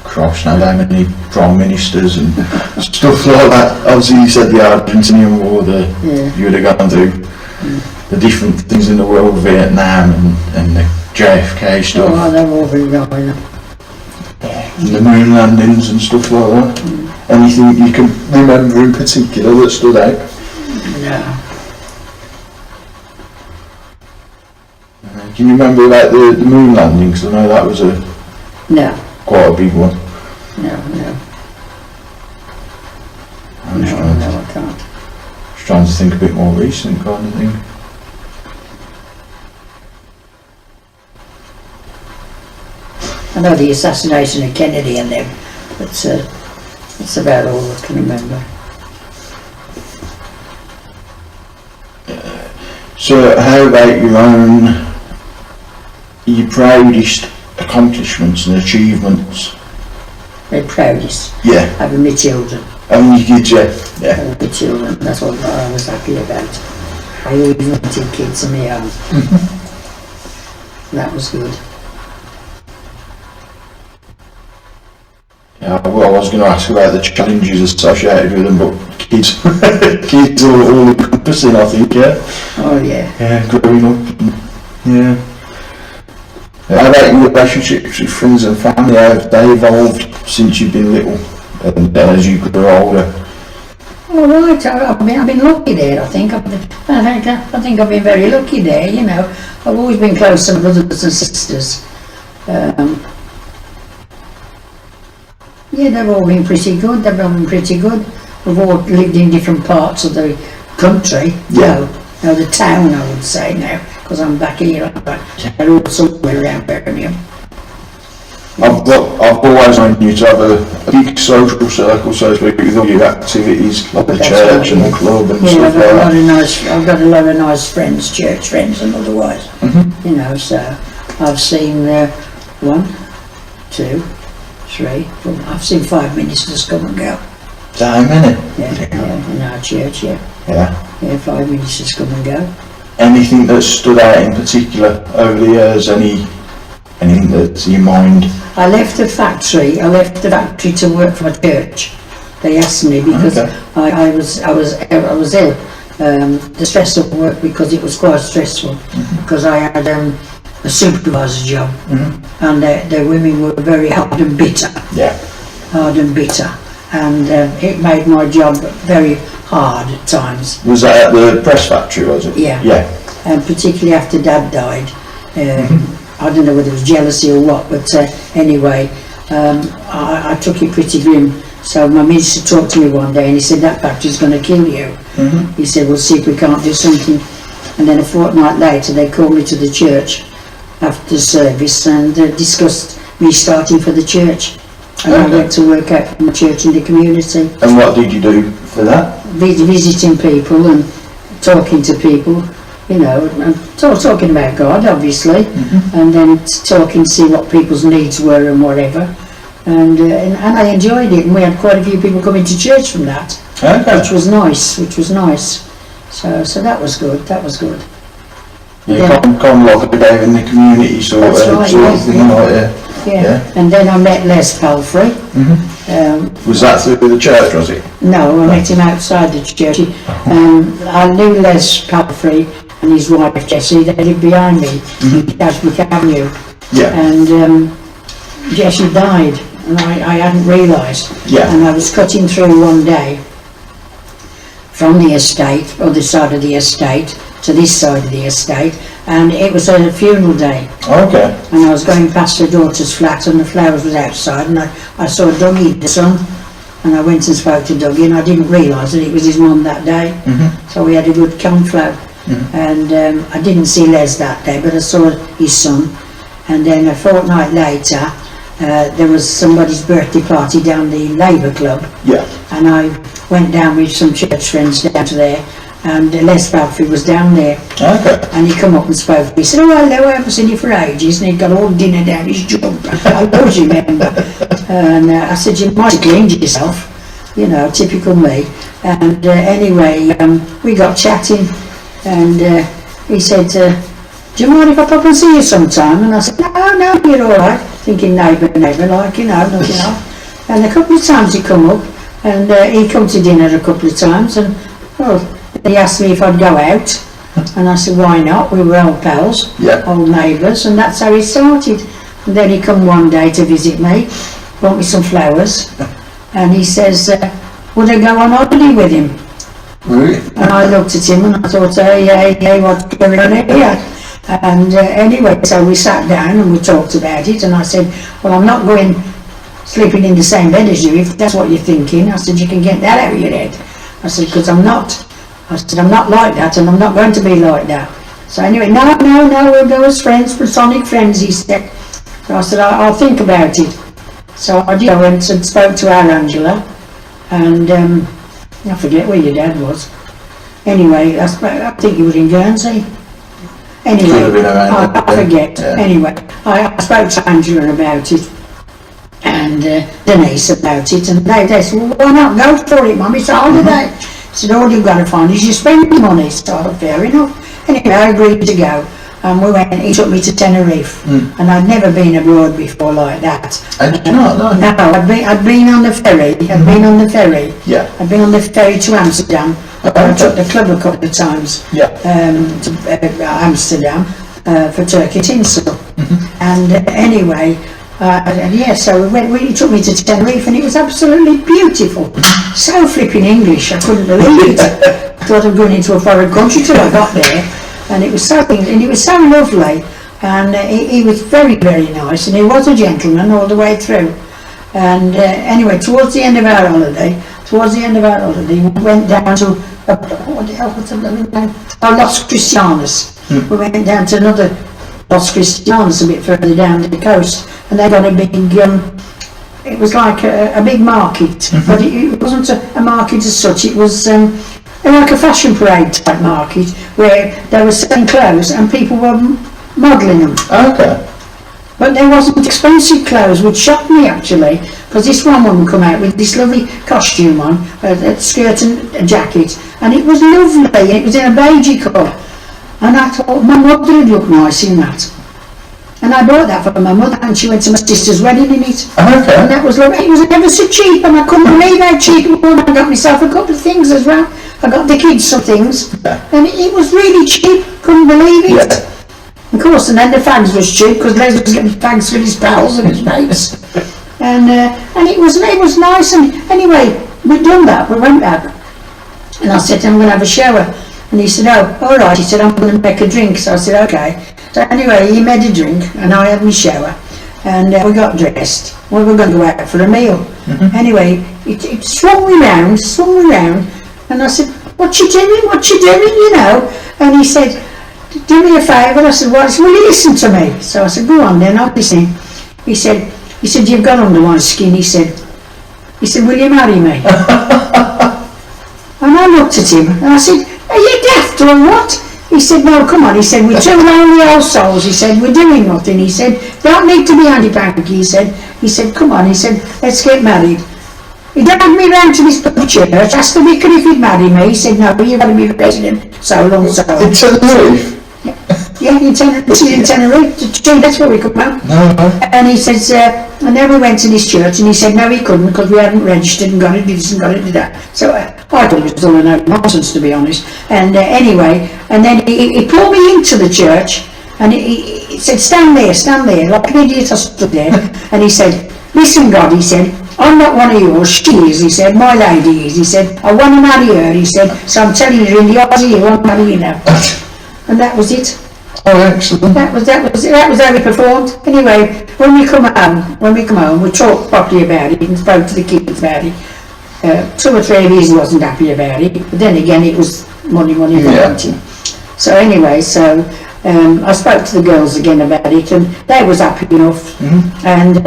[SPEAKER 2] Christ knows how many prime ministers and stuff like that. Obviously you said the Argentinian war, you would have gone through the different things in the world, Vietnam and the JFK stuff.
[SPEAKER 1] Oh, they've all been going on.
[SPEAKER 2] And the moon landings and stuff like that. Anything you can remember in particular that stood out?
[SPEAKER 1] No.
[SPEAKER 2] Can you remember about the moon landing? Because I know that was
[SPEAKER 1] No.
[SPEAKER 2] quite a big one.
[SPEAKER 1] No.
[SPEAKER 2] I'm just
[SPEAKER 1] I can't.
[SPEAKER 2] trying to think a bit more recent kind of thing.
[SPEAKER 1] I know the assassination of Kennedy and them, but that's about all I can remember.
[SPEAKER 2] So how about your proudest accomplishments and achievements?
[SPEAKER 1] My proudest,
[SPEAKER 2] Yeah,
[SPEAKER 1] having my children.
[SPEAKER 2] you did, yeah.
[SPEAKER 1] Having my children, that's what I was happy about. I always wanted kids of my own. That was good.
[SPEAKER 2] Yeah, well, I was going to ask about the challenges associated with them, but kids are all encompassing, I think, yeah.
[SPEAKER 1] Oh yeah.
[SPEAKER 2] Yeah, growing up, yeah. How about your relationships with friends and family? How have they evolved since you've been little and as you grew older?
[SPEAKER 1] All right, I've been lucky there, I think. I think I've been very lucky there, you know. I've always been close to brothers and sisters. Yeah, they've all been pretty good. We've all lived in different parts of the country.
[SPEAKER 2] Yeah.
[SPEAKER 1] No, the town, I would say now, because I'm back here. They're all somewhere around Birmingham.
[SPEAKER 2] I've always known you to have a big social circle, so to speak, with all your activities, like the church and the club and stuff like that.
[SPEAKER 1] I've got a lot of nice friends, church friends and otherwise. You know, so I've seen 1, 2, 3, 4, I've seen 5 ministers come and go.
[SPEAKER 2] Is that how many?
[SPEAKER 1] Yeah, in our church, yeah.
[SPEAKER 2] Yeah.
[SPEAKER 1] 5 ministers come and go.
[SPEAKER 2] Anything that stood out in particular over the years? Anything that's in your mind?
[SPEAKER 1] I left the factory to work for a church. They asked me because I was ill. The stress of work, because it was quite stressful, because I had a supervisor job, and the women were very hard and bitter. Yeah. Hard and bitter, and it made my job very hard at times.
[SPEAKER 2] Was that at the press factory, was it?
[SPEAKER 1] Yeah.
[SPEAKER 2] Yeah.
[SPEAKER 1] And particularly after Dad died. I don't know whether it was jealousy or what, but anyway, I took it pretty grim. So my minister talked to me one day and he said, that factory's going to kill you. He said, we'll see if we can't do something. And then a fortnight later they called me to the church after the service and discussed me starting for the church. And I went to work out for my church in the community.
[SPEAKER 2] And what did you do for that?
[SPEAKER 1] Visiting people and talking to people. You know, and talking about God, obviously, and then talking to see what people's needs were and whatever, and I enjoyed it, and we had quite a few people coming to church from that, which was nice. So that was good.
[SPEAKER 2] Yeah, come like a day in the community sort of thing, like that.
[SPEAKER 1] Yeah. And then I met Les Palfrey.
[SPEAKER 2] Was that through the church, was it?
[SPEAKER 1] No, I met him outside the church. I knew Les Palfrey and his wife Jessie. They lived behind me in Ashbrook Avenue. Yeah. And Jessie died, and I hadn't realised. Yeah. And I was cutting through one day from the estate, other side of the estate, to this side of the estate, and it was a funeral day. Okay. And I was going past her daughter's flat and the flowers was outside, and I saw Dougie, the son, and I went and spoke to Dougie, and I didn't realise that it was his mum that day. So we had a good conflow. And I didn't see Les that day, but I saw his son. And then a fortnight later there was somebody's birthday party down the Labour Club. Yeah. And I went down with some church friends down to there, and Les Palfrey was down there. Okay. And he come up and spoke to me. He said, oh hello, I haven't seen you for ages, and he'd got all dinner down his jug. I always remember. And I said, you might have cleaned yourself, you know, typical me. And anyway, we got chatting, and he said, do you mind if I pop and see you sometime? And I said, no, you're all right. Thinking neighbour, like, you know, nothing else. And a couple of times he come up, and he come to dinner a couple of times, and well, he asked me if I'd go out, and I said, why not? We were old pals, old neighbours, and that's how he started. And then he come one day to visit me, brought me some flowers, and he says, would I go on holiday with him? Really? And I looked at him and I thought, hey, what's going on here? And anyway, so we sat down and we talked about it, and I said, well, I'm not going sleeping in the same bed as you, if that's what you're thinking. I said, you can get that out of your head. I said, because I'm not like that, and I'm not going to be like that. So anyway, no, we'll go as friends, platonic friends, he said. So I said, I'll think about it. So I did. I went and spoke to our Angela, and I forget where your dad was. Anyway, I think he was in Guernsey. Anyway, I forget. Yeah. Anyway, I spoke to Angela about it, and Denise about it, and they said, well, why not go for it, Mum? It's a holiday. I said, all you've got to find is you spend money. So I thought, fair enough. Anyway, I agreed to go, and we went. He took me to Tenerife, and I'd never been abroad before like that. No, I'd been on the ferry. Yeah. I'd been on the ferry to Amsterdam. I took the club a couple of times to Amsterdam for turkey tinsel. And anyway, so he took me to Tenerife, and it was absolutely beautiful. So flipping English, I couldn't believe it. I thought I'm going into a foreign country till I got there, and it was so lovely. And he was very, very nice, and he was a gentleman all the way through. And anyway, towards the end of our holiday, we went down to Los Cristianos. We went down to another Los Cristianos a bit further down the coast, and they got a big, it was like a big market, but it wasn't a market as such, it was like a fashion parade type market, where they were selling clothes and people were modelling them.
[SPEAKER 2] Okay.
[SPEAKER 1] But there wasn't expensive clothes, which shocked me actually, because this one woman come out with this lovely costume on, a skirt and a jacket, and it was lovely, and it was in a beigey colour. And I thought, my mother would look nice in that. And I bought that for my mother, and she went to my sister's wedding in it.
[SPEAKER 2] Okay.
[SPEAKER 1] And that was lovely. It was ever so cheap, and I couldn't believe how cheap it was. I got myself a couple of things as well. I got the kids some things, and it was really cheap, couldn't believe it.
[SPEAKER 2] Yeah.
[SPEAKER 1] Of course, and then the fags was cheap, because Les was getting fags for his pals and his mates. And it was nice, and anyway, we'd done that, we went back. And I said, I'm going to have a shower. And he said, oh, all right. He said, I'm going to make a drink. So I said, okay. So anyway, he made a drink, and I had my shower. And we got dressed. We were going to go out for a meal. Anyway, it swung me round, and I said, what you doing, you know? And he said, do me a favour. I said, well, will you listen to me? So I said, go on then, I'll listen. He said, you've got under my skin. He said, will you marry me? And I looked at him, and I said, are you daft or what? He said, no, come on. He said, we're two lonely old souls. He said, we're doing nothing. He said, don't need to be handy-panky. He said, come on. He said, let's get married. He dragged me round to this church, asked the vicar if he'd marry me. He said, no, you've got to be resident so long, so long.
[SPEAKER 2] In Tenerife?
[SPEAKER 1] Yeah, in Tenerife, that's where we come from.
[SPEAKER 2] No.
[SPEAKER 1] And he says, and then we went to this church, and he said, no, he couldn't, because we hadn't registered and got it, this and got it, did that. So I thought it was all a nonsense, to be honest. And anyway, and then he pulled me into the church, and he said, stand there, like an idiot I stood there. And he said, listen, God, he said, I'm not one of yours, she is, he said, my lady is, he said, I want to marry her, he said, so I'm telling you, in the odds of you, I want to marry you now. And that was it.
[SPEAKER 2] Oh, excellent.
[SPEAKER 1] That was how we performed. Anyway, when we come home, we talked properly about it and spoke to the kids about it. 2 or 3 of these wasn't happy about it, but then again it was money,
[SPEAKER 2] Yeah.
[SPEAKER 1] So anyway, I spoke to the girls again about it, and they was happy enough. And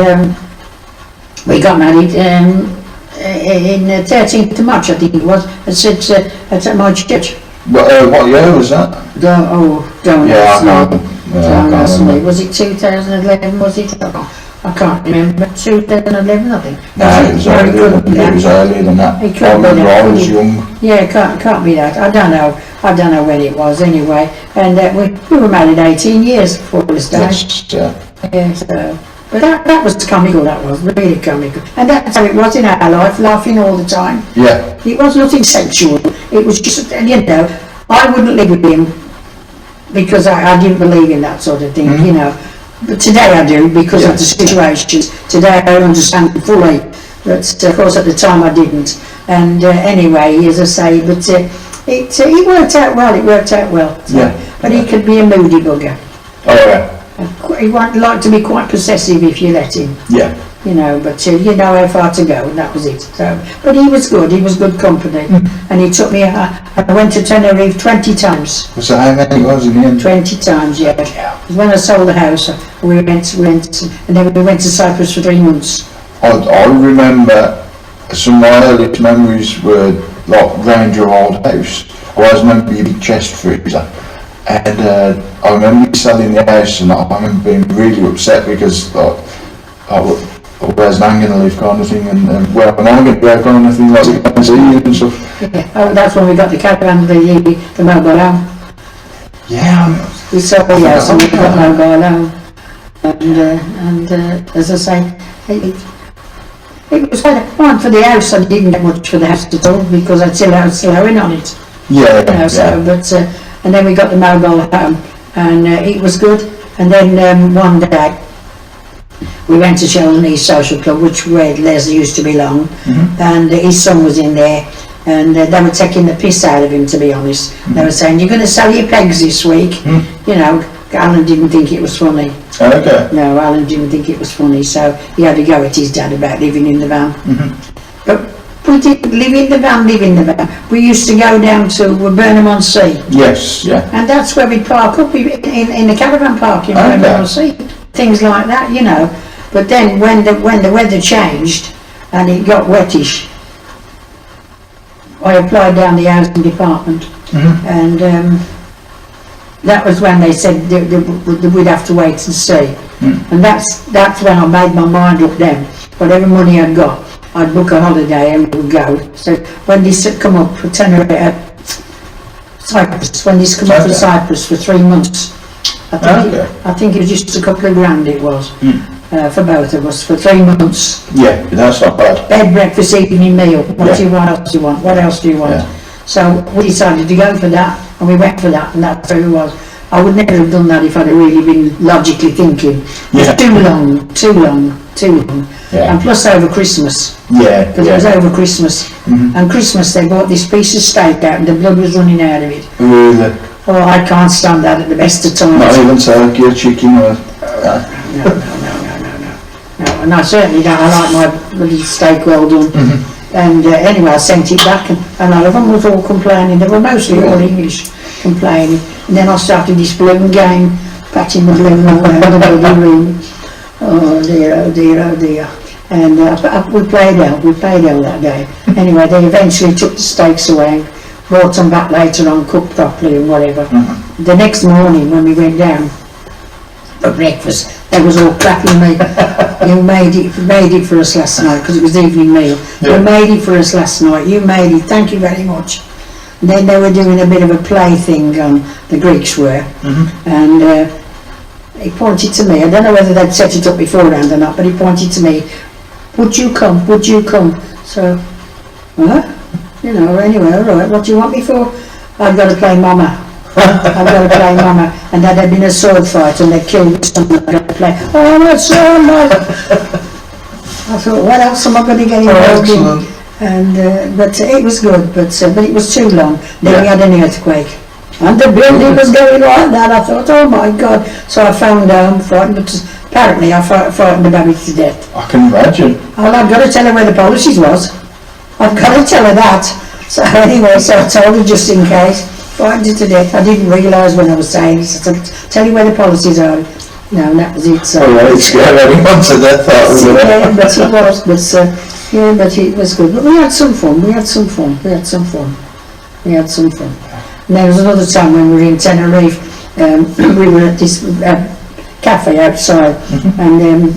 [SPEAKER 1] we got married in 13th of March, I think it was, at my church.
[SPEAKER 2] What year was that?
[SPEAKER 1] Don't ask me.
[SPEAKER 2] Remember.
[SPEAKER 1] Was it 2011? Was it? I can't remember. 2011, I think.
[SPEAKER 2] No, it was earlier than that.
[SPEAKER 1] It
[SPEAKER 2] I remember I was young.
[SPEAKER 1] Yeah, it can't be that. I don't know when it was anyway. And we were married 18 years before this day.
[SPEAKER 2] Yes, yeah.
[SPEAKER 1] Yeah, so. But that was comical, that was, really comical. And that's how it was in our life, laughing all the time.
[SPEAKER 2] Yeah.
[SPEAKER 1] It was nothing sexual, it was just, you know, I wouldn't live with him because I didn't believe in that sort of thing, you know. But today I do, because of the situations. Today I understand fully, but of course at the time I didn't. And anyway, as I say, but it worked out well, So,
[SPEAKER 2] Yeah.
[SPEAKER 1] But he could be a moody bugger.
[SPEAKER 2] Oh, yeah.
[SPEAKER 1] He would like to be quite possessive if you let him,
[SPEAKER 2] Yeah.
[SPEAKER 1] you know, but you know how far to go, and that was it. So, but he was good company, and he took me, I went to Tenerife 20 times.
[SPEAKER 2] So how many was in the end?
[SPEAKER 1] 20 times, yeah. When I sold the house, we went, and then we went to Cyprus for 3 months.
[SPEAKER 2] I remember some of my earliest memories were like round your old house. I always remember your big chest freezer. And I remember selling the house, and I remember being really upset because like, where's Nan going to live kind of thing, and where am I going to go kind of thing, like we can see and stuff.
[SPEAKER 1] Yeah. Oh, that's when we got the caravan, the mobile home.
[SPEAKER 2] Yeah.
[SPEAKER 1] We sold the house and we got mobile home. And as I say, it was fine for the house. I didn't get much for the house at all because I'd still owing on it.
[SPEAKER 2] Yeah.
[SPEAKER 1] You know, so, but and then we got the mobile home, and it was good. And then one day we went to Sheldon East Social Club, where Les used to belong, and his son was in there, and they were taking the piss out of him, to be honest. They were saying, "You're going to sell your pegs this week," you know. Alan didn't think it was funny.
[SPEAKER 2] Okay.
[SPEAKER 1] No, Alan didn't think it was funny, so he had to go at his dad about living in the van. But we didn't live in the van. We used to go down to Burnham-on-Sea.
[SPEAKER 2] Yes, yeah.
[SPEAKER 1] And that's where we'd park up in the caravan park in Burnham-on-Sea. Things like that, you know. But then when the weather changed and it got wettish, I applied down the housing department, and that was when they said we'd have to wait and see. And that's when I made my mind up then. Whatever money I'd got, I'd book a holiday and we'd go. So when this had come up for Cyprus, when this come up for Cyprus for 3 months, I think it was just a couple of grand it was, for both of us, for 3 months.
[SPEAKER 2] Yeah, that's not bad.
[SPEAKER 1] Bed, breakfast, evening meal. What do you want? What else do you want? What else do you want?
[SPEAKER 2] Yeah.
[SPEAKER 1] So we decided to go for that, and we went for that, and that's who it was. I would never have done that if I'd have really been logically thinking. It was too long.
[SPEAKER 2] Yeah.
[SPEAKER 1] And plus over Christmas.
[SPEAKER 2] Yeah.
[SPEAKER 1] Because it was over Christmas. And Christmas they bought this piece of steak out and the blood was running out of it.
[SPEAKER 2] Really?
[SPEAKER 1] Oh, I can't stand that at the best of times.
[SPEAKER 2] Not even turkey or chicken or...
[SPEAKER 1] No, and I certainly don't. I like my bloody steak well done. And anyway, I sent it back, and a lot of them was all complaining. They were mostly all English complaining. And then I started this balloon game, patching the balloon all around the bloody room. Oh dear, oh dear, oh dear. And we played hell that day. Anyway, they eventually took the steaks away, brought them back later on, cooked properly and whatever. The next morning when we went down for breakfast, they was all clapping me. You made it for us last night, because it was the evening meal. You made it for us last night, you made it, thank you very much. And then they were doing a bit of a play thing on, the Greeks were, and he pointed to me. I don't know whether they'd set it up beforehand or not, but he pointed to me, would you come, would you come? So, you know, anyway, all right, what do you want me for? I've got to play mama. I've got to play mama. And that had been a sword fight and they killed someone. I've got to play, oh my son, I thought, what else am I going to get involved in? And, but it was good, but it was too long. Then we had an earthquake. And the building was going like that. I thought, oh my God. So I phoned home, frightened, but apparently I frightened the baby to death.
[SPEAKER 2] I can imagine.
[SPEAKER 1] Well, I've got to tell her where the policies was. I've got to tell her that. So anyway, so I told her just in case. Frightened her to death. I didn't realise when I was saying it. So I said, tell you where the policies are. No, and that was it. So.
[SPEAKER 2] Oh, yeah, it scared everyone to death, that was it.
[SPEAKER 1] Yeah, but it was. But, but it was good. But we had some fun. And there was another time when we were in Tenerife, we were at this cafe outside, and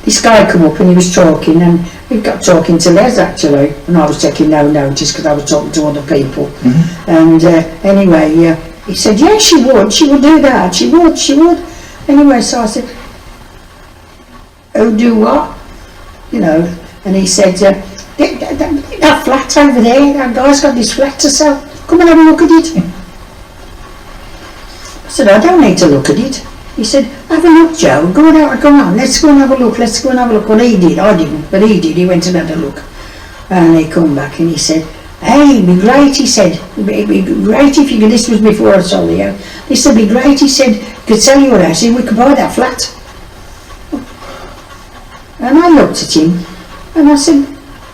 [SPEAKER 1] this guy come up and he was talking, and we got talking to Les actually, and I was taking no notice because I was talking to other people. And anyway, he said, yeah, she would do that, she would. Anyway, so I said, oh, do what? You know, and he said, that flat over there, that guy's got this flat to sell. Come and have a look at it. I said, I don't need to look at it. He said, have a look, Joe. Go on, let's go and have a look. Well, he did, I didn't, but he did. He went and had a look. And he come back and he said, hey, it'd be great, he said. It'd be great if you could, this was before I sold the house. This would be great, he said, could sell your house, we could buy that flat. And I looked at him and I said,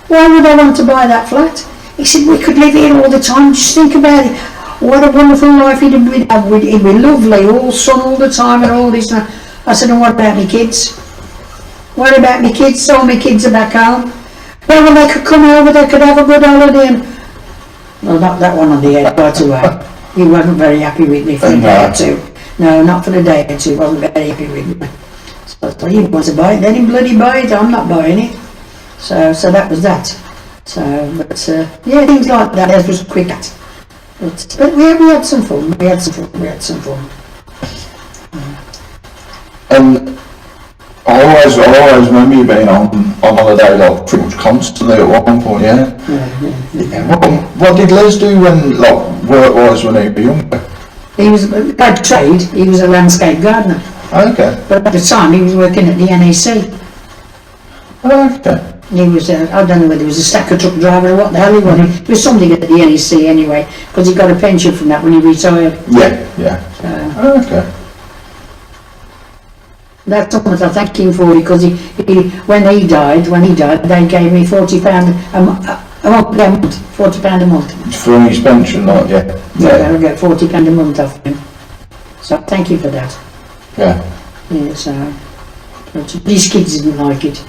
[SPEAKER 1] why would I want to buy that flat? He said, we could live here all the time, just think about it. What a wonderful life it'd be lovely, all sun all the time and all this. I said, and what about me kids? What about me kids? All my kids are back home. Well, they could come over, they could have a good holiday. And well, not that one on the head, right away. He wasn't very happy with me for a day or two. No, not for a day or two, he wasn't very happy with me. So I thought, he wants to buy it, let him bloody buy it, I'm not buying it. So that was that. So, but yeah, things like that, as was quick at. But we had some fun, we had some fun.
[SPEAKER 2] And I always remember you being on holiday like pretty much constantly at one point, yeah? What did Les do when, like, work-wise when he was younger?
[SPEAKER 1] He was, by trade, he was a landscape gardener.
[SPEAKER 2] Okay.
[SPEAKER 1] But at the time he was working at the NEC.
[SPEAKER 2] Okay.
[SPEAKER 1] He was, I don't know whether he was a stacker truck driver or what the hell he was. He was something at the NEC anyway, because he got a pension from that when he retired.
[SPEAKER 2] Yeah. Okay.
[SPEAKER 1] That's something I thank him for, because he when he died, they gave me £40 a month, £40 a month.
[SPEAKER 2] For his pension, not yeah.
[SPEAKER 1] Yeah, I get £40 a month off him. So thank you for that.
[SPEAKER 2] Yeah.
[SPEAKER 1] Yeah, so. But these kids didn't like it.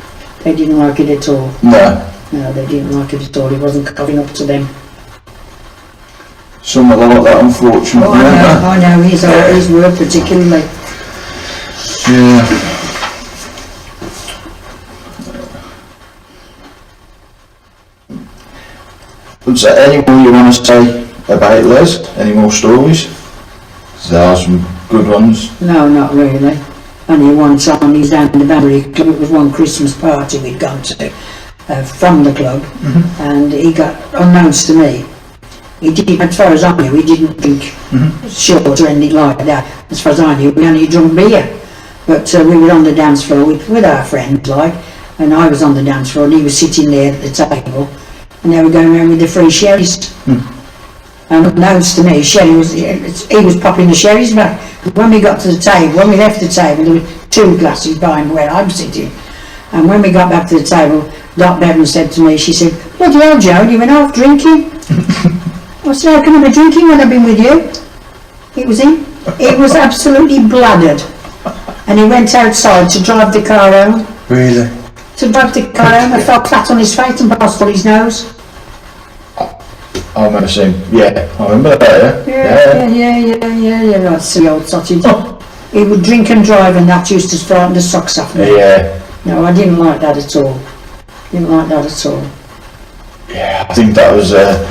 [SPEAKER 1] They didn't like it at all.
[SPEAKER 2] No.
[SPEAKER 1] No, they didn't like it at all. It wasn't coming up to them.
[SPEAKER 2] Some are like that, unfortunately.
[SPEAKER 1] Oh, I know, his work particularly.
[SPEAKER 2] Yeah. Was there any more you want to say about Les? Any more stories? 'Cause there are some good ones.
[SPEAKER 1] No, not really. Only one time he's down in the Banbury Club. It was one Christmas party we'd gone to from the club, and he got, unbeknownst to me, he didn't, as far as I knew, he didn't drink short or anything like that. As far as I knew, we only drunk beer. But we were on the dance floor with our friends, like, and I was on the dance floor and he was sitting there at the table, and they were going around with the free sherries. And unbeknownst to me, he was popping the sherries back. When we got to the table, when we left the table, there were 2 glasses behind where I'm sitting. And when we got back to the table, Doc Bevan said to me, she said, "Bloody hell, Joan, you went off drinking." I said, "How can I be drinking when I've been with you?" It was him. He was absolutely bladdered. And he went outside to drive the car home.
[SPEAKER 2] Really?
[SPEAKER 1] To drive the car home, I fell flat on his face and passed on his nose.
[SPEAKER 2] I remember seeing, yeah, I remember that,
[SPEAKER 1] Yeah, that's the old sausage. He would drink and drive, and that used to frighten the socks off me.
[SPEAKER 2] Yeah.
[SPEAKER 1] No, I didn't like that at all. Didn't like that at all.
[SPEAKER 2] Yeah, I think that was a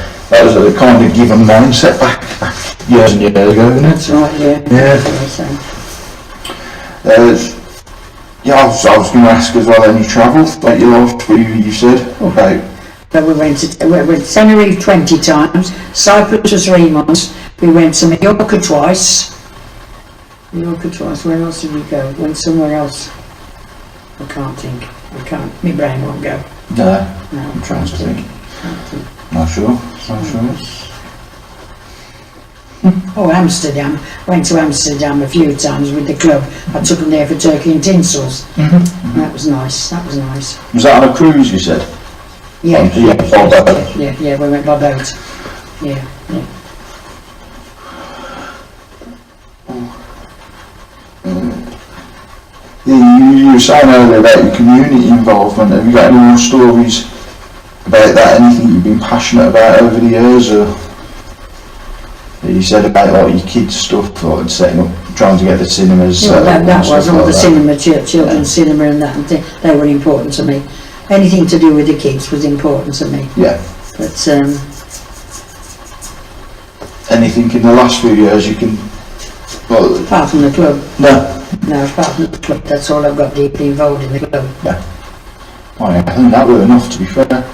[SPEAKER 2] kind of given mindset back years and years ago, isn't it?
[SPEAKER 1] That's right, yeah.
[SPEAKER 2] Yeah. Yeah, I was going to ask as well, any travel about your life, you said about.
[SPEAKER 1] But we went to Tenerife 20 times, Cyprus for 3 months, we went to Mallorca twice. Where else did we go? Went somewhere else. I can't think. My brain won't go.
[SPEAKER 2] No,
[SPEAKER 1] No,
[SPEAKER 2] I'm trying to think.
[SPEAKER 1] Can't think.
[SPEAKER 2] Not sure.
[SPEAKER 1] Oh, Amsterdam. Went to Amsterdam a few times with the club. I took them there for turkey and tinsels. That was nice.
[SPEAKER 2] Was that on a cruise, you said?
[SPEAKER 1] Yeah,
[SPEAKER 2] Yeah, by boat.
[SPEAKER 1] yeah, we went by boat. Yeah.
[SPEAKER 2] You were saying earlier about your community involvement. Have you got any more stories about that? Anything you've been passionate about over the years, or you said about like your kids' stuff, or setting up, trying to get the cinemas?
[SPEAKER 1] Yeah, that was all
[SPEAKER 2] like
[SPEAKER 1] the
[SPEAKER 2] that.
[SPEAKER 1] cinema, children's cinema and that, and they were important to me. Anything to do with the kids was important to me.
[SPEAKER 2] Yeah.
[SPEAKER 1] But
[SPEAKER 2] anything in the last few years you can? Well,
[SPEAKER 1] apart from the club,
[SPEAKER 2] no.
[SPEAKER 1] apart from the club, that's all I've got deeply involved in the club.
[SPEAKER 2] Well, I think that were enough, to be fair.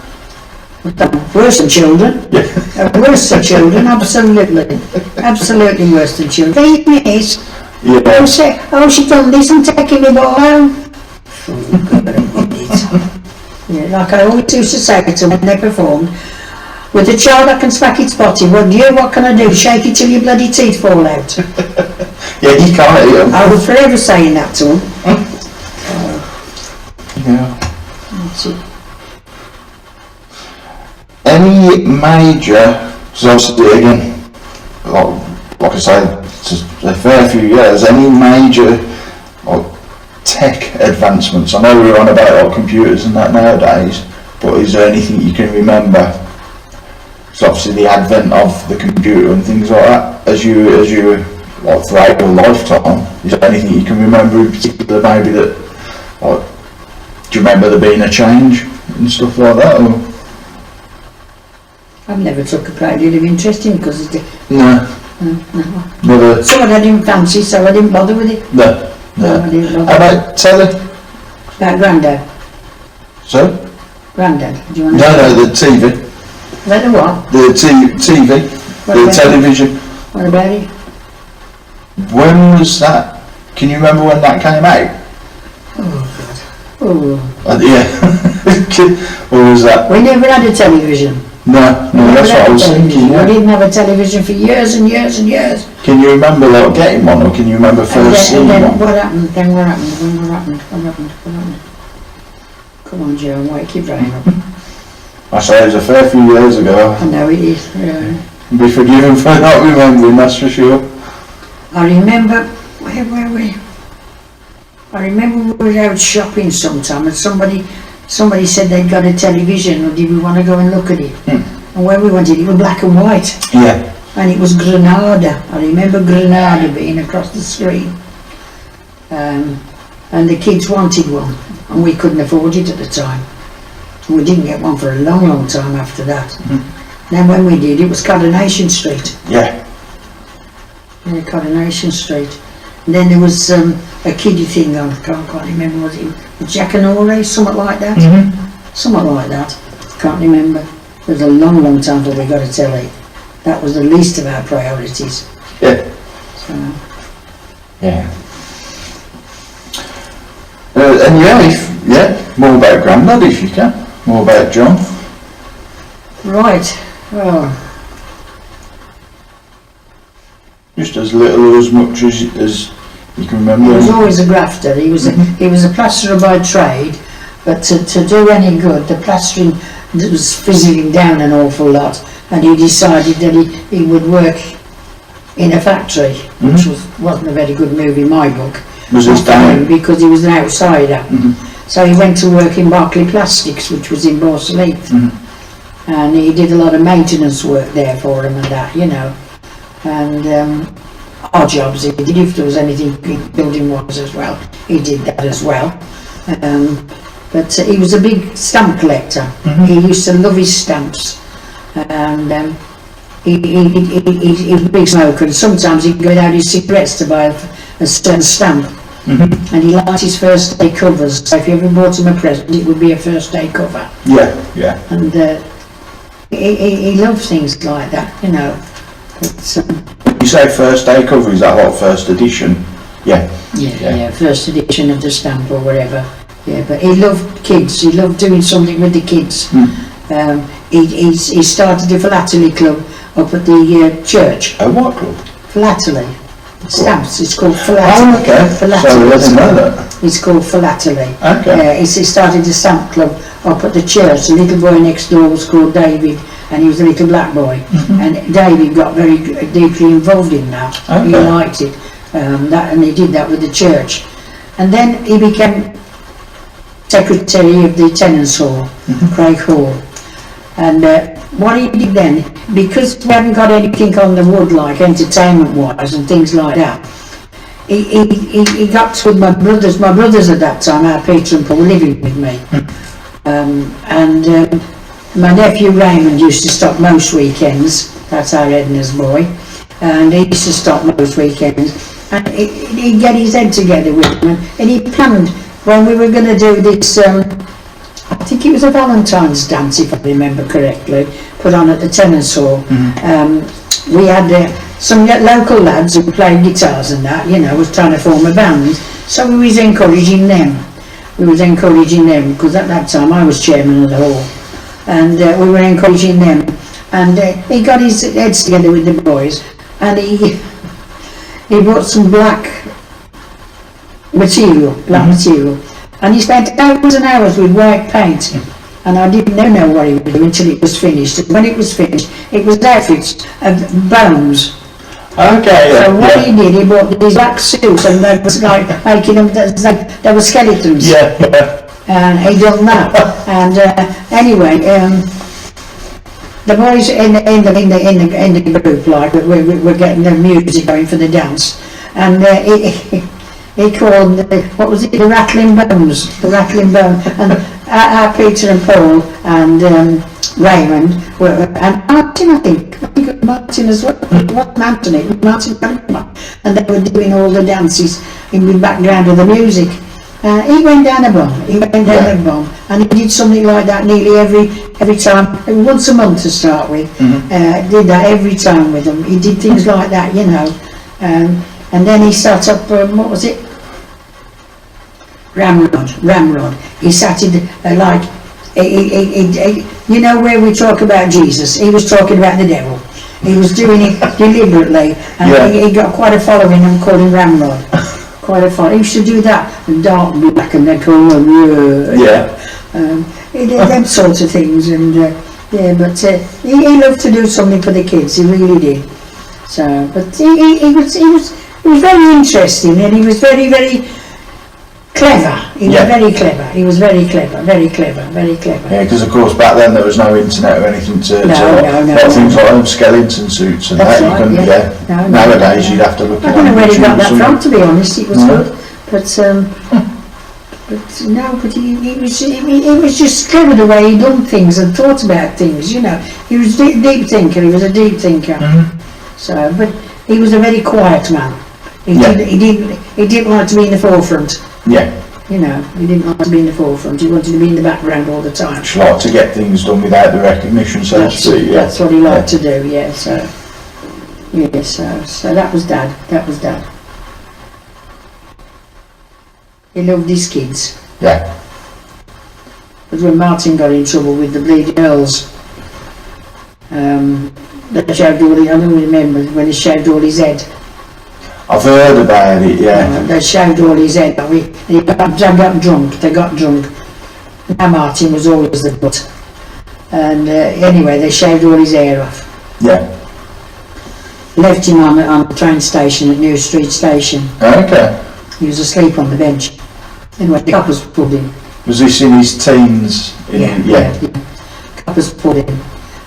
[SPEAKER 1] Worse than children.
[SPEAKER 2] Yeah.
[SPEAKER 1] Worse than children, absolutely worse than children. Thing is,
[SPEAKER 2] Yeah.
[SPEAKER 1] she done this and taking me ball home. Yeah, like I always used to say to them when they performed, with a child that can smack its body, well, what can I do? Shake it till your bloody teeth fall out.
[SPEAKER 2] Yeah, you can't eat them.
[SPEAKER 1] I was forever saying that to them.
[SPEAKER 2] Yeah.
[SPEAKER 1] That's it.
[SPEAKER 2] Any major, so obviously again, like I say, it's a fair few years, any major tech advancements? I know we're on about computers and that nowadays, but is there anything you can remember? So obviously the advent of the computer and things like that, as you like throughout your lifetime, is there anything you can remember in particular maybe that, like, do you remember there being a change and stuff like that? Or?
[SPEAKER 1] I've never took a great deal of interest in it because it's
[SPEAKER 2] No. Never.
[SPEAKER 1] something I didn't fancy, so I didn't bother with it.
[SPEAKER 2] No.
[SPEAKER 1] I didn't bother.
[SPEAKER 2] How about telly?
[SPEAKER 1] About Grandad.
[SPEAKER 2] So?
[SPEAKER 1] Granddad, do you want to
[SPEAKER 2] No, the TV.
[SPEAKER 1] About the what?
[SPEAKER 2] The TV.
[SPEAKER 1] What
[SPEAKER 2] The
[SPEAKER 1] about
[SPEAKER 2] television.
[SPEAKER 1] What about it?
[SPEAKER 2] When was that? Can you remember when that came out?
[SPEAKER 1] Oh,
[SPEAKER 2] Yeah. Or was that?
[SPEAKER 1] we never had a television.
[SPEAKER 2] No, that's what I was thinking.
[SPEAKER 1] We
[SPEAKER 2] Yeah.
[SPEAKER 1] didn't have a television for years and years and years.
[SPEAKER 2] Can you remember like getting one, or can you remember first seeing
[SPEAKER 1] And then
[SPEAKER 2] one?
[SPEAKER 1] what happened? What happened? Come on, Joan, wake your brain up.
[SPEAKER 2] I say it was a fair few years ago.
[SPEAKER 1] I know it is. Yeah.
[SPEAKER 2] Be forgiven for not remembering, that's for sure.
[SPEAKER 1] I remember, where were we? I remember we were out shopping sometime and somebody said they'd got a television, or did we want to go and look at it? And when we went in, it was black and white.
[SPEAKER 2] Yeah.
[SPEAKER 1] And it was Granada. I remember Granada being across the screen. And the kids wanted one, and we couldn't afford it at the time. We didn't get one for a long, long time after that. Then when we did, it was Coronation Street.
[SPEAKER 2] Yeah.
[SPEAKER 1] Yeah, Coronation Street. And then there was a kiddie thing on, I can't quite remember, was it Jack and Ore, something like that? Something like that, can't remember. It was a long, long time before we got a telly. That was the least of our priorities.
[SPEAKER 2] Yeah.
[SPEAKER 1] So.
[SPEAKER 2] Yeah. And more about Grandad if you can. More about John.
[SPEAKER 1] Right, well.
[SPEAKER 2] Just as little or as much as you can remember.
[SPEAKER 1] He was always a grafter. He was a plasterer by trade, but to do any good, the plastering was fizzling down an awful lot, and he decided that he would work in a factory, which wasn't a very good move in my book.
[SPEAKER 2] Was his time?
[SPEAKER 1] Because he was an outsider. So he went to work in Barclay Plastics, which was in Borselith, and he did a lot of maintenance work there for him and that, you know. And our jobs he did, if there was anything building wise as well, he did that as well. But he was a big stamp collector. He used to love his stamps, and he was a big smoker, and sometimes he'd go without his cigarettes to buy a certain stamp. And he liked his first day covers, so if you ever bought him a present, it would be a first day cover.
[SPEAKER 2] Yeah.
[SPEAKER 1] And he loved things like that, you know. But,
[SPEAKER 2] you say first day cover, is that like first edition? Yeah,
[SPEAKER 1] first edition of the stamp or whatever. Yeah, but he loved kids, he loved doing something with the kids. He started a philately club up at the church.
[SPEAKER 2] A what club?
[SPEAKER 1] Philately. Stamps, it's called philately.
[SPEAKER 2] Oh, okay.
[SPEAKER 1] Philately.
[SPEAKER 2] Sorry, I didn't know that.
[SPEAKER 1] It's called philately.
[SPEAKER 2] Okay.
[SPEAKER 1] He started a stamp club up at the church. The little boy next door was called David, and he was a little black boy. And David got very deeply involved in that.
[SPEAKER 2] Okay.
[SPEAKER 1] He liked it, and he did that with the church. And then he became secretary of the tenants hall, Craig Hall. And what he did then, because we hadn't got anything on the wood like entertainment wise and things like that, he got with my brothers at that time, our Peter and Paul, living with me. And my nephew Raymond used to stop most weekends. That's our Edna's boy, and he used to stop most weekends, and he'd get his head together with him, and he planned when we were going to do this, I think it was a Valentine's dance, if I remember correctly, put on at the tenants hall. We had some local lads who played guitars and that, you know, was trying to form a band, so we was encouraging them. Because at that time I was chairman of the hall, and we were encouraging them. And he got his heads together with the boys, and he bought some black material, and he spent hours and hours with white paint, and I didn't know what he would do until it was finished. And when it was finished, it was outfits of bones.
[SPEAKER 2] Okay.
[SPEAKER 1] So what he did, he bought these black suits, and they was like making them, they were skeletons.
[SPEAKER 2] Yeah.
[SPEAKER 1] And he done that. And anyway, the boys in the group, like we're getting the music going for the dance, and he called what was it? The Rattling Bones. And our Peter and Paul and Raymond and Martin, I think Martin as well. Martin, and they were doing all the dances in the background of the music. He went down a bomb, and he did something like that nearly every time, once a month to start with. Did that every time with them. He did things like that, you know. And then he set up, what was it? Ramrod. He sat in, you know where we talk about Jesus, he was talking about the devil. He was doing it deliberately, and he got quite a following and called him Ramrod. Quite a following. He used to do that, dark black, and they call him, he did them sorts of things, and but he loved to do something for the kids, he really did. So, but he was very interesting, and he was very, very clever. He was
[SPEAKER 2] Yeah.
[SPEAKER 1] very clever. He was very clever, very clever, very clever.
[SPEAKER 2] Yeah, because of course back then there was no internet or anything to
[SPEAKER 1] No.
[SPEAKER 2] things like skeleton suits and
[SPEAKER 1] That's
[SPEAKER 2] that.
[SPEAKER 1] right,
[SPEAKER 2] You couldn't,
[SPEAKER 1] yeah. No,
[SPEAKER 2] Nowadays
[SPEAKER 1] no.
[SPEAKER 2] you'd have to look
[SPEAKER 1] I
[SPEAKER 2] at
[SPEAKER 1] don't know where he got that
[SPEAKER 2] YouTube or
[SPEAKER 1] from, to be honest. It was
[SPEAKER 2] No.
[SPEAKER 1] good, but he was just clever the way he done things and thought about things. You know, he was a deep thinker. He was a deep thinker.
[SPEAKER 2] Mhm.
[SPEAKER 1] So, but he was a very quiet man.
[SPEAKER 2] Yeah.
[SPEAKER 1] He didn't like to be in the forefront.
[SPEAKER 2] Yeah,
[SPEAKER 1] You know, he didn't like to be in the forefront. He wanted to be in the background all the time.
[SPEAKER 2] just like to get things done without the recognition, so to speak. Yeah.
[SPEAKER 1] That's what he liked to do. Yeah. So that was Dad. That was Dad. He loved his kids.
[SPEAKER 2] Yeah.
[SPEAKER 1] But when Martin got in trouble with the bleeding earls, they shaved all I don't remember when he shaved all his head.
[SPEAKER 2] I've heard about it, yeah.
[SPEAKER 1] They shaved all his head. They got drunk. They got drunk. Now Martin was always the butt. And anyway, they shaved all his hair off.
[SPEAKER 2] Yeah.
[SPEAKER 1] Left him on the train station at New Street Station.
[SPEAKER 2] Okay.
[SPEAKER 1] He was asleep on the bench. Anyway, the coppers pulled him.
[SPEAKER 2] Was this in his teens?
[SPEAKER 1] Yeah. Coppers pulled him.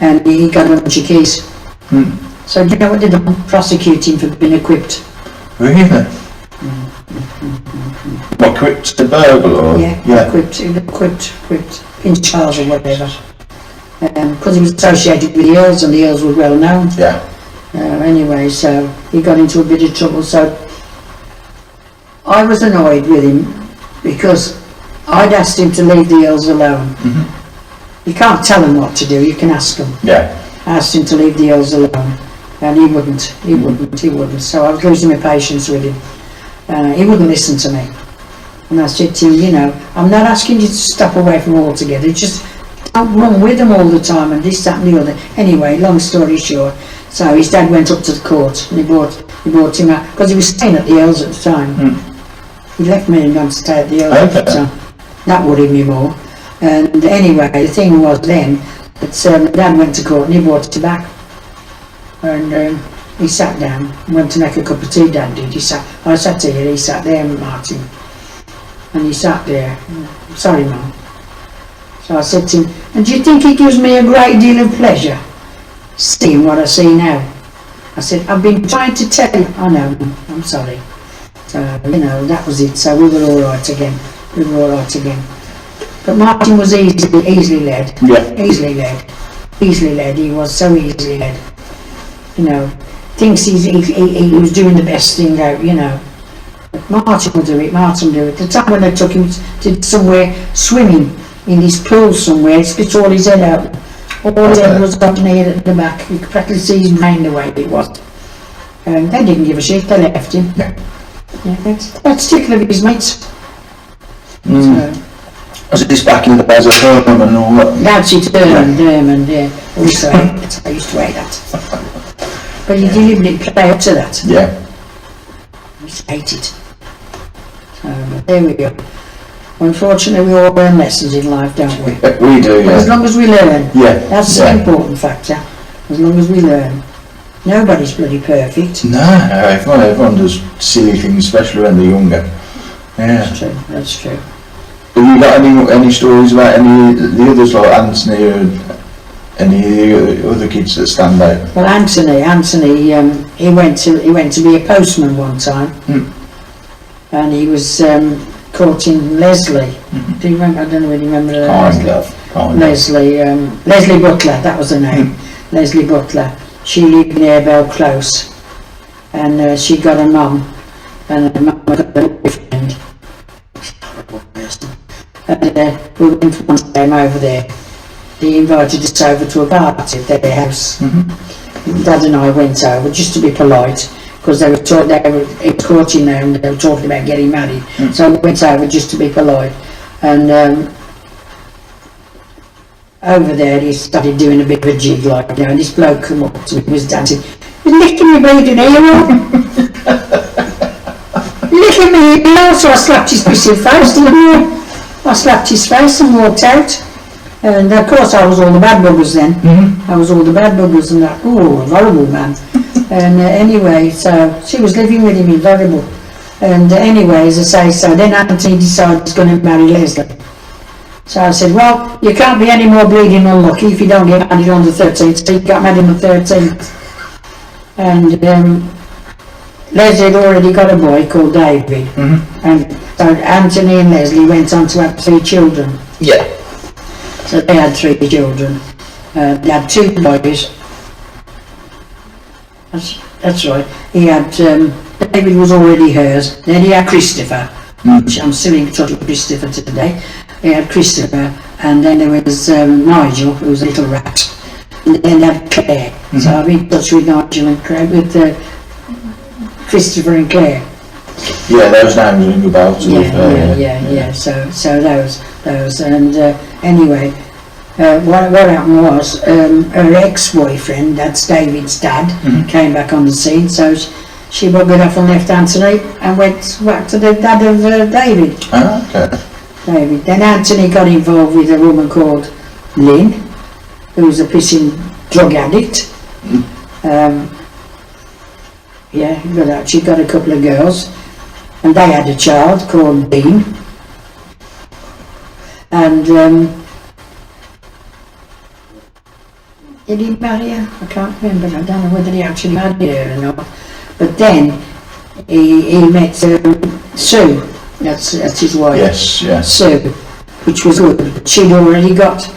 [SPEAKER 1] And he got a bunch of keys.
[SPEAKER 2] Hmm.
[SPEAKER 1] So do you know what they done? Prosecute him for being equipped.
[SPEAKER 2] Really? What, equipped to burgle or?
[SPEAKER 1] Equipped, in Charles or whatever. Because he was associated with the Earls and the Earls were well known.
[SPEAKER 2] Yeah.
[SPEAKER 1] Anyway, so he got into a bit of trouble. So I was annoyed with him because I'd asked him to leave the Earls alone. You can't tell them what to do, you can ask them.
[SPEAKER 2] Yeah.
[SPEAKER 1] I asked him to leave the Earls alone, and he wouldn't. So I was losing my patience with him. He wouldn't listen to me. And I said to him, you know, I'm not asking you to stop away from altogether, just don't run with them all the time and this, that and the other. Anyway, long story short, so his dad went up to the court and he brought him out, because he was staying at the Earls at the time. He left me and gone to stay at the Earls, so that worried me more. And anyway, the thing was then that Dad went to court and he brought it back. And he sat down and went to make a cup of tea, Dad did. I sat here, he sat there, Martin. And he sat there, sorry Mum. So I said to him, and do you think it gives me a great deal of pleasure seeing what I see now? I said, I've been trying to tell you. I know, Mum, I'm sorry. So, you know, that was it. So we were all right again. But Martin was easily led.
[SPEAKER 2] Yeah.
[SPEAKER 1] Easily led. He was so easily led. You know, thinks he was doing the best thing out, you know. But Martin will do it, The time when they took him to somewhere swimming, in this pool somewhere, he spit all his head out. All his head was up near at the back. You could practically see his brain the way it was. And they didn't give a shit, they left him.
[SPEAKER 2] Yeah.
[SPEAKER 1] That's typical of his mates. So,
[SPEAKER 2] was this back in the days of Herman and all that?
[SPEAKER 1] that's it, Dermond, yeah. Also, I used to hate that. But he deliberately play up to that.
[SPEAKER 2] Yeah.
[SPEAKER 1] I used to hate it. So, but there we go. Unfortunately, we all learn lessons in life, don't we?
[SPEAKER 2] We do,
[SPEAKER 1] But as
[SPEAKER 2] yeah.
[SPEAKER 1] long as we learn,
[SPEAKER 2] Yeah.
[SPEAKER 1] that's the important factor. As long as we learn. Nobody's bloody perfect.
[SPEAKER 2] No, everyone does silly things, especially when they're younger. Yeah.
[SPEAKER 1] That's true.
[SPEAKER 2] Have you got any stories about any of the others, like Anthony or any of the other kids that stand out?
[SPEAKER 1] Well, Anthony, he went to be a postman one time, and he was courting Leslie. Do you remember? I don't know whether you remember Leslie. Leslie Butler, that was her name. Leslie Butler. She lived near Bell Close, and she got a mum, and her mum got a boyfriend. And we went one time over there. They invited us over to a party at their house. Dad and I went over just to be polite, because they were courting there and they were talking about getting married. So we went over just to be polite. And over there he started doing a bit of a jig, like, you know, and this bloke come up to me, he was dancing. You're licking your bleeding ear up. Licking me ear. So I slapped his pissing face, didn't you? I slapped his face and walked out. And of course I was all the bad buggers then. I was all the bad buggers and that, oh, horrible man. And anyway, so she was living with him, he's horrible. And anyway, as I say, so then Anthony decided he's going to marry Leslie. So I said, well, you can't be any more bleeding unlucky if you don't get married on the 13th. So he got married on the 13th. And Leslie had already got a boy called David. And so Anthony and Leslie went on to have 3 children.
[SPEAKER 2] Yeah.
[SPEAKER 1] So they had 3 children. They had 2 boys. That's right. He had, David was already hers. Then he had Christopher, which I'm still in touch with Christopher today. He had Christopher, and then there was Nigel, who was a little rat. And then they had Claire. So I'm in touch with Nigel and Claire, with Christopher and Claire.
[SPEAKER 2] Yeah, those names ring a bell to me.
[SPEAKER 1] Yeah. So those, and anyway, what happened was her ex-boyfriend, that's David's dad, came back on the scene. So she buggered off and left Anthony and went back to the dad of David.
[SPEAKER 2] Oh, okay.
[SPEAKER 1] David. Then Anthony got involved with a woman called Lynn, who was a pissing drug addict. She got a couple of girls, and they had a child called Dean. And did he marry her? I can't remember. I don't know whether he actually married her or not. But then he met Sue. That's his wife.
[SPEAKER 2] Yes, yeah.
[SPEAKER 1] Sue, which was good. She'd already got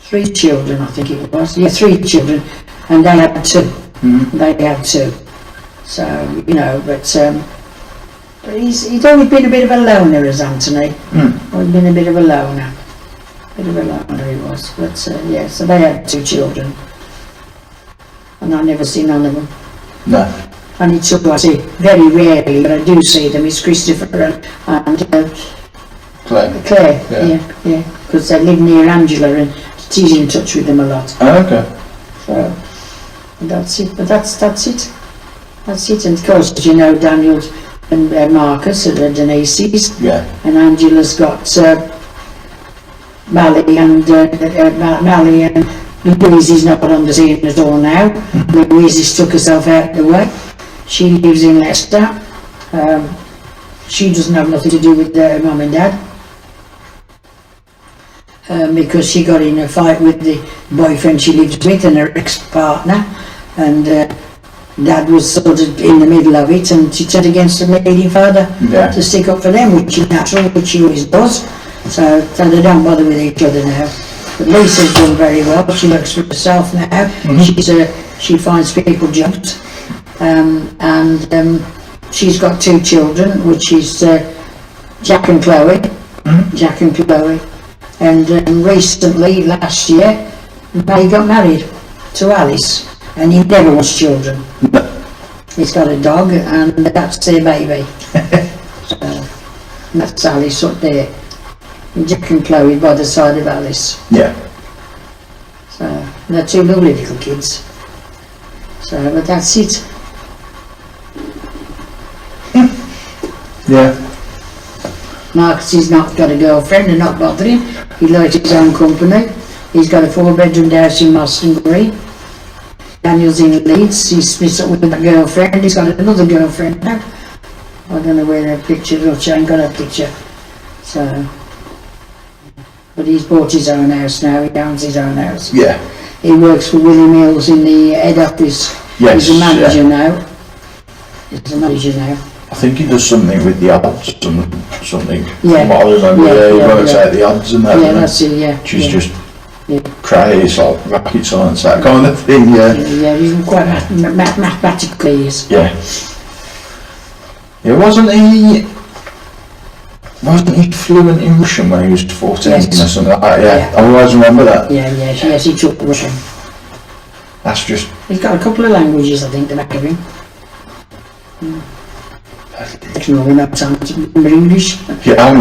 [SPEAKER 1] 3 children, I think it was. Yeah, 3 children, and they had 2. They had 2. So but he's always been a bit of a loner, as Anthony. Always been a bit of a loner. Bit of a loner he was. But so they had 2 children, and I never seen none of them.
[SPEAKER 2] No.
[SPEAKER 1] And it's I see very rarely, but I do see them. It's Christopher and
[SPEAKER 2] Claire.
[SPEAKER 1] Claire, yeah, because they live near Angela, and she's in touch with them a lot.
[SPEAKER 2] Oh, okay.
[SPEAKER 1] So that's it. But that's it. That's it. And of course, Daniel and Marcus are the Denise's.
[SPEAKER 2] Yeah.
[SPEAKER 1] And Angela's got Mally and Louise is not on the scene at all now. Louise has took herself out the way. She lives in Leicester. She doesn't have nothing to do with her mum and dad, because she got in a fight with the boyfriend she lives with and her ex-partner, and Dad was sort of in the middle of it, and she turned against the bleeding father to stick up for them, which is natural, which she always does. So they don't bother with each other now. But Lisa's done very well. She works for herself now. She finds people jobs. And she's got 2 children, which is Jack and Chloe. Jack and Chloe. And recently, last year, they got married to Alice, and he never wants children. He's got a dog, and that's their baby. So that's Alice up there. And Jack and Chloe by the side of Alice.
[SPEAKER 2] Yeah.
[SPEAKER 1] So they're 2 lovely little kids. So, but that's it.
[SPEAKER 2] Yeah.
[SPEAKER 1] Marcus has not got a girlfriend and not bothering. He likes his own company. He's got a 4-bedroom house in Moston Green. Daniel's in Leeds. He's split up with a girlfriend. He's got another girlfriend now. I don't know where her picture is. I ain't got a picture. So, but he's bought his own house now. He owns his own house.
[SPEAKER 2] Yeah.
[SPEAKER 1] He works for Willie Mills in the head office.
[SPEAKER 2] Yes.
[SPEAKER 1] He's a manager now. He's a manager now.
[SPEAKER 2] I think he does something with the odds, something.
[SPEAKER 1] Yeah.
[SPEAKER 2] From what I remember, he works out the odds and that.
[SPEAKER 1] Yeah, that's it, yeah.
[SPEAKER 2] She's just
[SPEAKER 1] Yeah.
[SPEAKER 2] crazy, like rocket science, that kind of thing, yeah.
[SPEAKER 1] Yeah, he's quite mathematically, he is.
[SPEAKER 2] Yeah. Yeah, wasn't he fluent in Russian when he was 14
[SPEAKER 1] Yes.
[SPEAKER 2] or something like that? Yeah.
[SPEAKER 1] Yeah.
[SPEAKER 2] I always remember that.
[SPEAKER 1] Yes, he took Russian.
[SPEAKER 2] That's just...
[SPEAKER 1] He's got a couple of languages, I think, the back of him. No, we're not time to remember English.
[SPEAKER 2] Yeah, I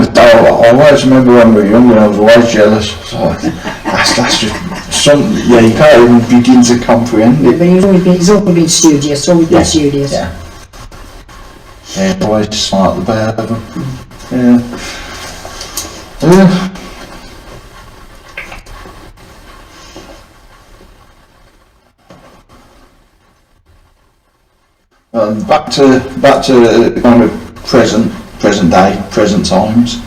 [SPEAKER 2] always remember when we were young, I was always jealous. So that's just something, yeah, you can't even begin to comprehend
[SPEAKER 1] Yeah,
[SPEAKER 2] it.
[SPEAKER 1] but he's always been studious, always been studious.
[SPEAKER 2] Yeah. Yeah, always smart, the pair of them. Yeah. Well, back to kind of present day, present times.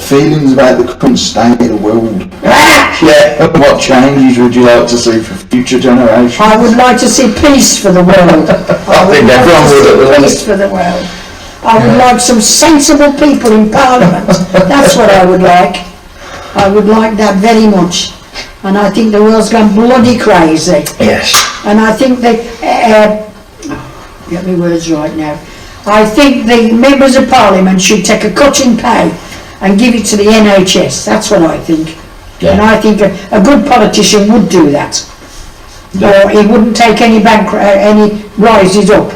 [SPEAKER 2] Feelings about the current state of the world. Yeah. What changes would you like to see for future generations?
[SPEAKER 1] I would like to see peace for the world.
[SPEAKER 2] I think everyone would.
[SPEAKER 1] Peace for the world. I would like some sensible people in Parliament. That's what I would like. I would like that very much. And I think the world's gone bloody crazy.
[SPEAKER 2] Yes.
[SPEAKER 1] And I think they, get my words right now. I think the members of Parliament should take a cut in pay and give it to the NHS. That's what I think.
[SPEAKER 2] Yeah.
[SPEAKER 1] And I think a good politician would do that.
[SPEAKER 2] Yeah.
[SPEAKER 1] Or he wouldn't take any any rises up.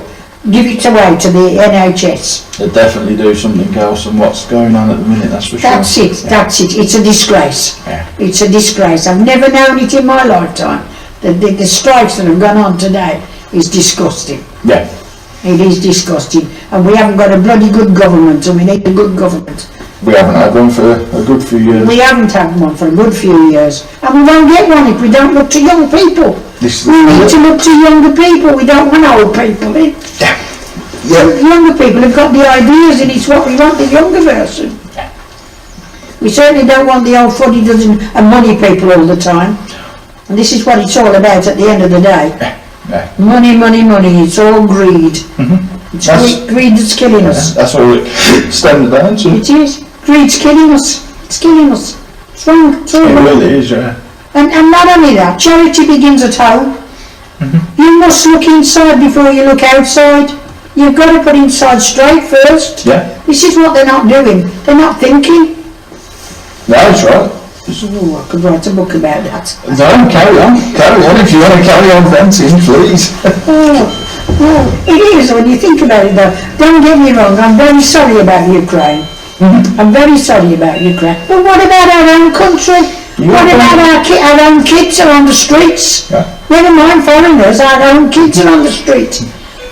[SPEAKER 1] Give it away to the NHS.
[SPEAKER 2] They'll definitely do something else than what's going on at the minute, that's for sure.
[SPEAKER 1] That's it, that's it. It's a disgrace.
[SPEAKER 2] Yeah.
[SPEAKER 1] It's a disgrace. I've never known it in my lifetime. The strikes that have gone on today is disgusting.
[SPEAKER 2] Yeah.
[SPEAKER 1] It is disgusting. And we haven't got a bloody good government, and we need a good government.
[SPEAKER 2] We haven't had one for a good few years.
[SPEAKER 1] We haven't had one for a good few years. And we won't get one if we don't look to young people. We need to look to younger people. We don't want old people.
[SPEAKER 2] Yeah.
[SPEAKER 1] Younger people have got the ideas, and it's what we want, the younger version. We certainly don't want the old fuddy-duddy and money people all the time. And this is what it's all about at the end of the day.
[SPEAKER 2] Yeah.
[SPEAKER 1] Money, money, money. It's all greed. It's greed that's killing us.
[SPEAKER 2] That's all it stems down to.
[SPEAKER 1] It is. Greed's killing us. It's killing us. It's wrong. It's all
[SPEAKER 2] It
[SPEAKER 1] wrong.
[SPEAKER 2] really is, yeah.
[SPEAKER 1] And not only that, charity begins at home. You must look inside before you look outside. You've got to put inside straight first.
[SPEAKER 2] Yeah.
[SPEAKER 1] This is what they're not doing. They're not thinking.
[SPEAKER 2] No, that's right.
[SPEAKER 1] Oh, I could write a book about that.
[SPEAKER 2] No, carry on. Carry on. If you want to carry on venting, please.
[SPEAKER 1] Oh, it is when you think about it though. Don't get me wrong, I'm very sorry about Ukraine. I'm very sorry about Ukraine. But what about our own country? What about our own kids are on the streets?
[SPEAKER 2] Yeah.
[SPEAKER 1] Never mind foreigners, our own kids are on the street.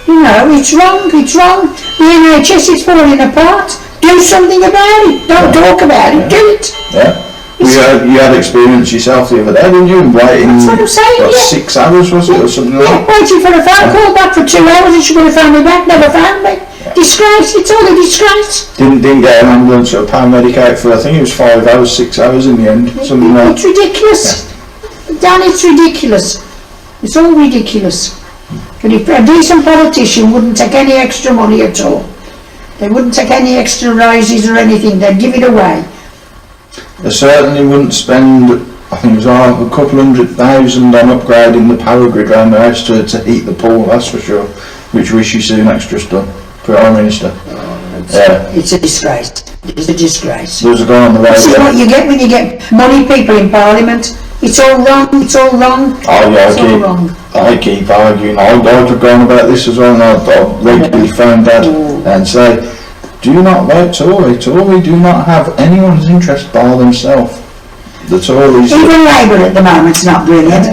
[SPEAKER 1] You know, it's wrong, it's wrong. The NHS is falling apart. Do something about it. Don't talk about it, do it.
[SPEAKER 2] Yeah. You had experience yourself the other day, didn't you? Waiting,
[SPEAKER 1] That's what I'm saying,
[SPEAKER 2] what,
[SPEAKER 1] yeah.
[SPEAKER 2] 6 hours was it, or something like
[SPEAKER 1] Yeah,
[SPEAKER 2] that?
[SPEAKER 1] waiting for a phone call back for 2 hours and she would have found me back, never found me. Disgrace, it's all a disgrace.
[SPEAKER 2] Didn't get an ambulance or a paramedic out for, I think it was 5 hours, 6 hours in the end, something like
[SPEAKER 1] It's ridiculous. Dan, it's ridiculous. It's all ridiculous. But if a decent politician wouldn't take any extra money at all, they wouldn't take any extra rises or anything, they'd give it away.
[SPEAKER 2] They certainly wouldn't spend, I think it was a couple $100,000 on upgrading the power grid around the house to heat the pool, that's for sure, which Rishi Sunak's just done, Prime Minister.
[SPEAKER 1] It's a disgrace. It's a disgrace.
[SPEAKER 2] There was a guy on the radio.
[SPEAKER 1] This is what you get when you get money people in Parliament. It's all wrong, it's all wrong.
[SPEAKER 2] Oh yeah,
[SPEAKER 1] It's all wrong.
[SPEAKER 2] I keep arguing. I could go on about this as well, and I regularly phone Dad and say, do not vote Tory. Tory do not have anyone's interest by themselves. The Tories...
[SPEAKER 1] Even Labour at the moment's not brilliant.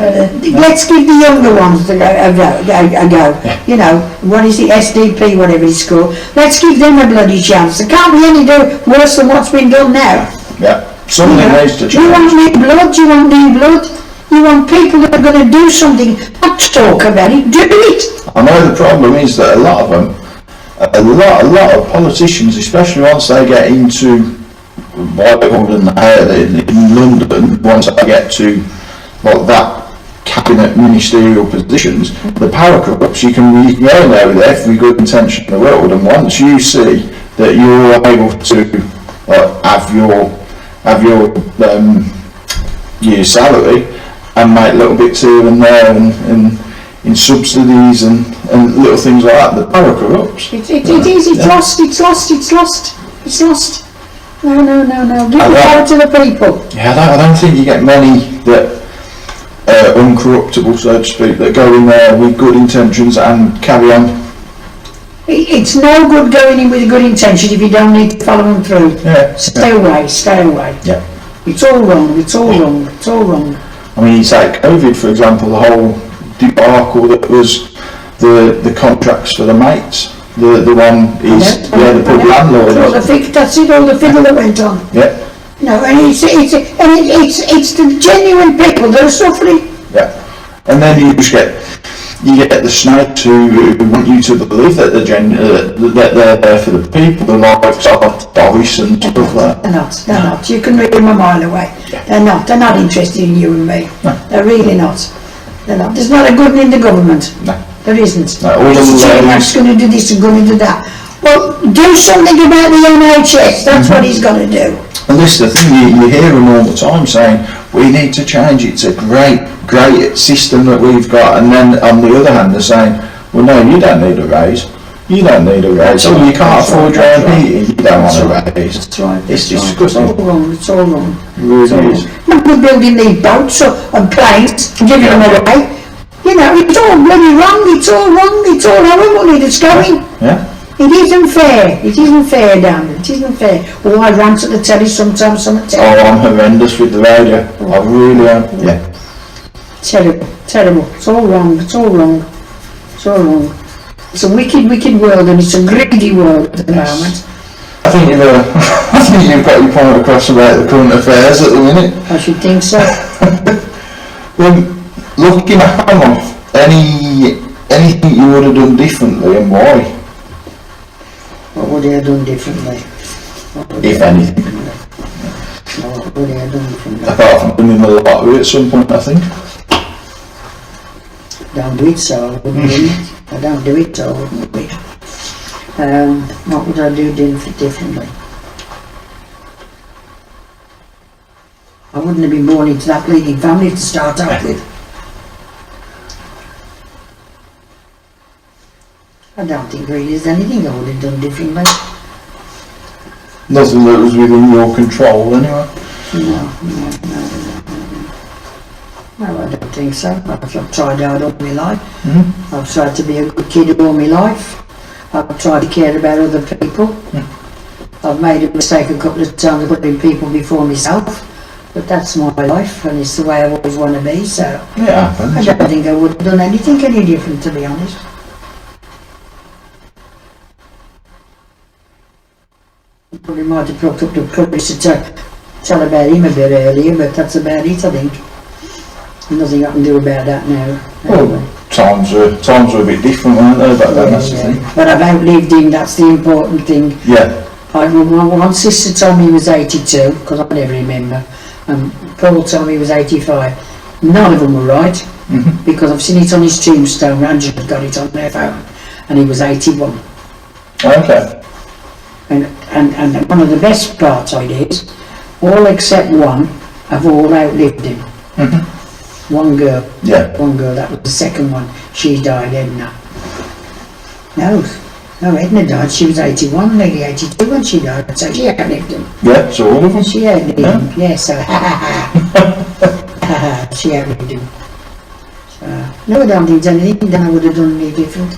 [SPEAKER 1] Let's give the younger ones a go. You know, what is the SDP, whatever it's called. Let's give them a bloody chance. There can't be any worse than what's been done now.
[SPEAKER 2] Yeah, something needs to change.
[SPEAKER 1] You want new blood, you want new blood. You want people that are going to do something, not talk about it, do it.
[SPEAKER 2] I know the problem is that a lot of them, a lot of politicians, especially once they get into what they call in London, once they get to like that cabinet ministerial positions, the power corrupts. You can go there with every good intention in the world, and once you see that you're able to have your salary and make little bits here and there and in subsidies and little things like that, the power corrupts.
[SPEAKER 1] It's lost. No. Give the power to the people.
[SPEAKER 2] Yeah, I don't think you get many that are uncorruptible, so to speak, that go in there with good intentions and carry on.
[SPEAKER 1] It's no good going in with good intentions if you don't need to follow them through. Stay away.
[SPEAKER 2] Yeah.
[SPEAKER 1] It's all wrong.
[SPEAKER 2] I mean, you take COVID, for example, the whole debacle that was the contracts for the mates. The one is the pub landlord.
[SPEAKER 1] That's it, all the fiddle that went on.
[SPEAKER 2] Yeah.
[SPEAKER 1] No, and it's the genuine people that are suffering.
[SPEAKER 2] Yeah. And then you just get you get the snakes who want you to believe that that they're there for the people, the likes of Doris and stuff like that.
[SPEAKER 1] They're not. You can read them a mile away. They're not interested in you and me.
[SPEAKER 2] No.
[SPEAKER 1] They're really not. They're not. There's not a good one in the government.
[SPEAKER 2] No.
[SPEAKER 1] There isn't.
[SPEAKER 2] No, all
[SPEAKER 1] It's
[SPEAKER 2] the
[SPEAKER 1] that's going to do this and going to do that. Well, do something about the NHS. That's what he's got to do.
[SPEAKER 2] And this is the thing, you hear them all the time saying, we need to change it, it's a great system that we've got, and then on the other hand they're saying, well no, you don't need a raise, you don't need a raise, oh you can't afford your own heating, you don't want a raise.
[SPEAKER 1] That's right.
[SPEAKER 2] It's
[SPEAKER 1] It's
[SPEAKER 2] disgusting.
[SPEAKER 1] all wrong. It's all wrong.
[SPEAKER 2] It really is.
[SPEAKER 1] We're building these boats and planes and giving them away. You know, it's all bloody wrong, it's all wrong, it's all our money that's going.
[SPEAKER 2] Yeah?
[SPEAKER 1] It isn't fair. It isn't fair, Dan. It isn't fair. Oh, I rant at the telly sometimes on the telly.
[SPEAKER 2] Oh, I'm horrendous with the radio, I really am, yeah.
[SPEAKER 1] Terrible, terrible. It's all wrong. It's all wrong. It's all wrong. It's a wicked, wicked world, and it's a greedy world at the moment.
[SPEAKER 2] I think you've got your point across about the current affairs at the minute.
[SPEAKER 1] I should think so.
[SPEAKER 2] Looking at anything you would have done differently and why?
[SPEAKER 1] What would I have done differently?
[SPEAKER 2] If anything.
[SPEAKER 1] What would I have done differently?
[SPEAKER 2] Apart from winning the lottery at some point, I think.
[SPEAKER 1] Don't do it, so I wouldn't win it. I don't do it, so I wouldn't win. What would I do differently? I wouldn't have been born into that bleeding family to start out with. I don't think really there's anything I would have done differently.
[SPEAKER 2] Nothing that was within your control anyway.
[SPEAKER 1] No, I don't think so. I've tried hard all my life.
[SPEAKER 2] Mm-hmm.
[SPEAKER 1] I've tried to be a good kid all my life. I've tried to care about other people. I've made a mistake a couple of times putting people before myself, but that's my life and it's the way I've always want to be, so
[SPEAKER 2] Yeah,
[SPEAKER 1] I don't think I would have done anything any different, to be honest. Probably might have brought up the courage to tell about him a bit earlier, but that's about it, I think. Nothing I can do about that now.
[SPEAKER 2] Well, times were a bit different, weren't they, back then, that's the thing.
[SPEAKER 1] But I've outlived him, that's the important thing.
[SPEAKER 2] Yeah.
[SPEAKER 1] One sister told me he was 82, because I never remember, and Paul told me he was 85. None of them were right, because I've seen it on his tombstone. Angela got it on their phone, and he was 81.
[SPEAKER 2] Okay.
[SPEAKER 1] And one of the best parts of it is, all except one have all outlived him. One girl, that was the second one. She died, Edna. No, Edna died. She was 81, nearly 82 when she died. So she outlived him.
[SPEAKER 2] Yeah, so all of them.
[SPEAKER 1] She outlived him. Yeah, so she outlived him. So, no, I don't think there's anything that I would have done any different.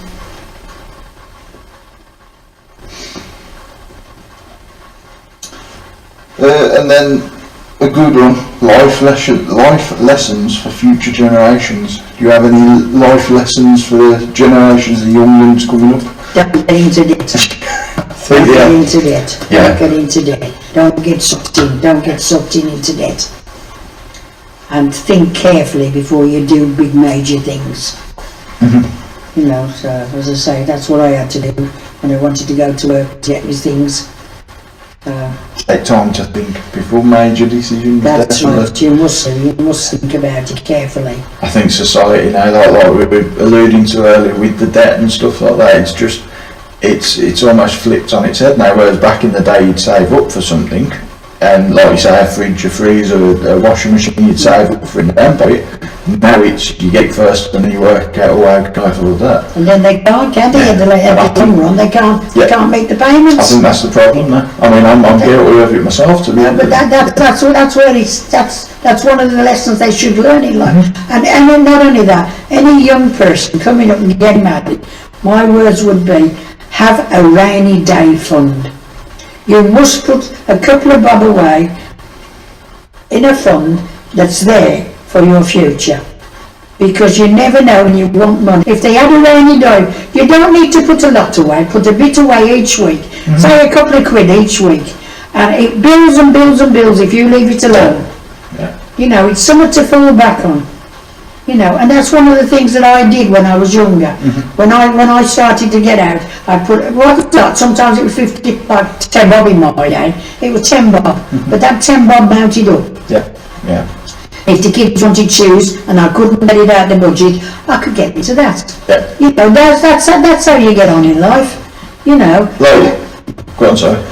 [SPEAKER 2] And then a good one, life lessons for future generations. Do you have any life lessons for the generations, the younglings coming up?
[SPEAKER 1] Don't get into debt. Don't get into debt. Don't get into debt. Don't get sucked in. Don't get sucked into debt. And think carefully before you do big major things. You know, so as I say, that's what I had to do when I wanted to go to work to get these things.
[SPEAKER 2] Take time to think before major decisions.
[SPEAKER 1] That's
[SPEAKER 2] definitely.
[SPEAKER 1] right, you must think about it carefully.
[SPEAKER 2] I think society now, like we were alluding to earlier with the debt and stuff like that, it's just, it's almost flipped on its head now, whereas back in the day you'd save up for something, and like you say, a fridge, a freezer, a washing machine, you'd save up for an empty. Now it's, you get first and then you work out, oh, how can I afford that?
[SPEAKER 1] And then they can't, can they? In the long run, they can't make the payments.
[SPEAKER 2] I think that's the problem now. I mean, I'm guilty of it myself, to be honest.
[SPEAKER 1] But that's where that's one of the lessons they should learn in life. And then not only that, any young person coming up and getting married, my words would be, have a rainy day fund. You must put a couple of bob away in a fund that's there for your future, because you never know when you want money. If they had a rainy day, you don't need to put a lot away, put a bit away each week, say a couple of quid each week, and it builds and builds and builds if you leave it alone.
[SPEAKER 2] Yeah.
[SPEAKER 1] You know, it's something to fall back on. You know, and that's one of the things that I did when I was younger. When I started to get out, I put, sometimes it was 50, like 10 bob in my day, it was 10 bob, but that 10 bob mounted up.
[SPEAKER 2] Yeah, yeah.
[SPEAKER 1] If the kids wanted shoes and I couldn't get it out of the budget, I could get into that.
[SPEAKER 2] Yeah.
[SPEAKER 1] You know, that's how you get on in life, you know.
[SPEAKER 2] Like, go on, sorry.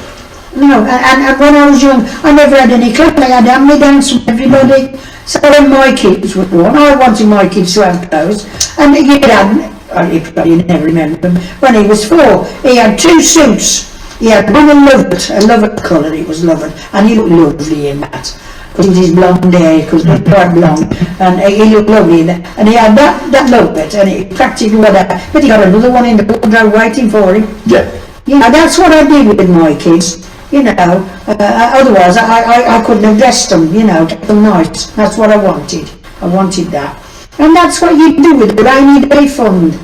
[SPEAKER 1] No, and when I was young, I never had any clothes. I had hand-me-downs from everybody. So when my kids were born, I wanted my kids to have clothes. And he had, you probably never remember him, when he was 4, he had 2 suits. He had one a lovett colour, it was lovett, and he looked lovely in that. Because it was his blonde hair, because he was quite blonde, and he looked lovely in that. And he had that lovett, and it practically went out. But he got another one in the wardrobe waiting for him.
[SPEAKER 2] Yeah.
[SPEAKER 1] You know, that's what I did with my kids. You know, otherwise I couldn't have dressed them, you know, kept them nice. That's what I wanted. I wanted that. And that's what you do with the rainy day fund.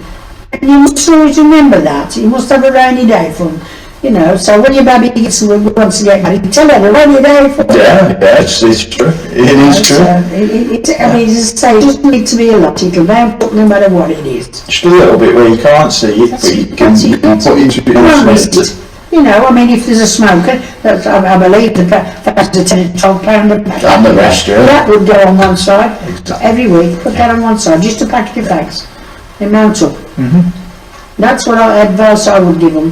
[SPEAKER 1] And you must always remember that. You must have a rainy day fund. You know, so when your baby wants to get married, tell her the rainy day fund.
[SPEAKER 2] Yeah, it's true. It is true.
[SPEAKER 1] I mean, as I say, it doesn't need to be a lot. It'll bounce up no matter what it is.
[SPEAKER 2] Just a little bit where you can't see it, but you can put into it.
[SPEAKER 1] You know, I mean, if there's a smoker, I believe the that's a 10 £12 a pack.
[SPEAKER 2] And the rest, yeah.
[SPEAKER 1] That would go on one side.
[SPEAKER 2] Exactly.
[SPEAKER 1] Every week, put that on one side, just a packet of fags. They mount up. That's what advice I would give them.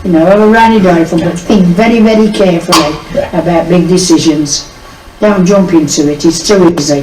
[SPEAKER 1] You know, have a rainy day for them, but think very, very carefully about big decisions. Don't jump into it, it's too easy.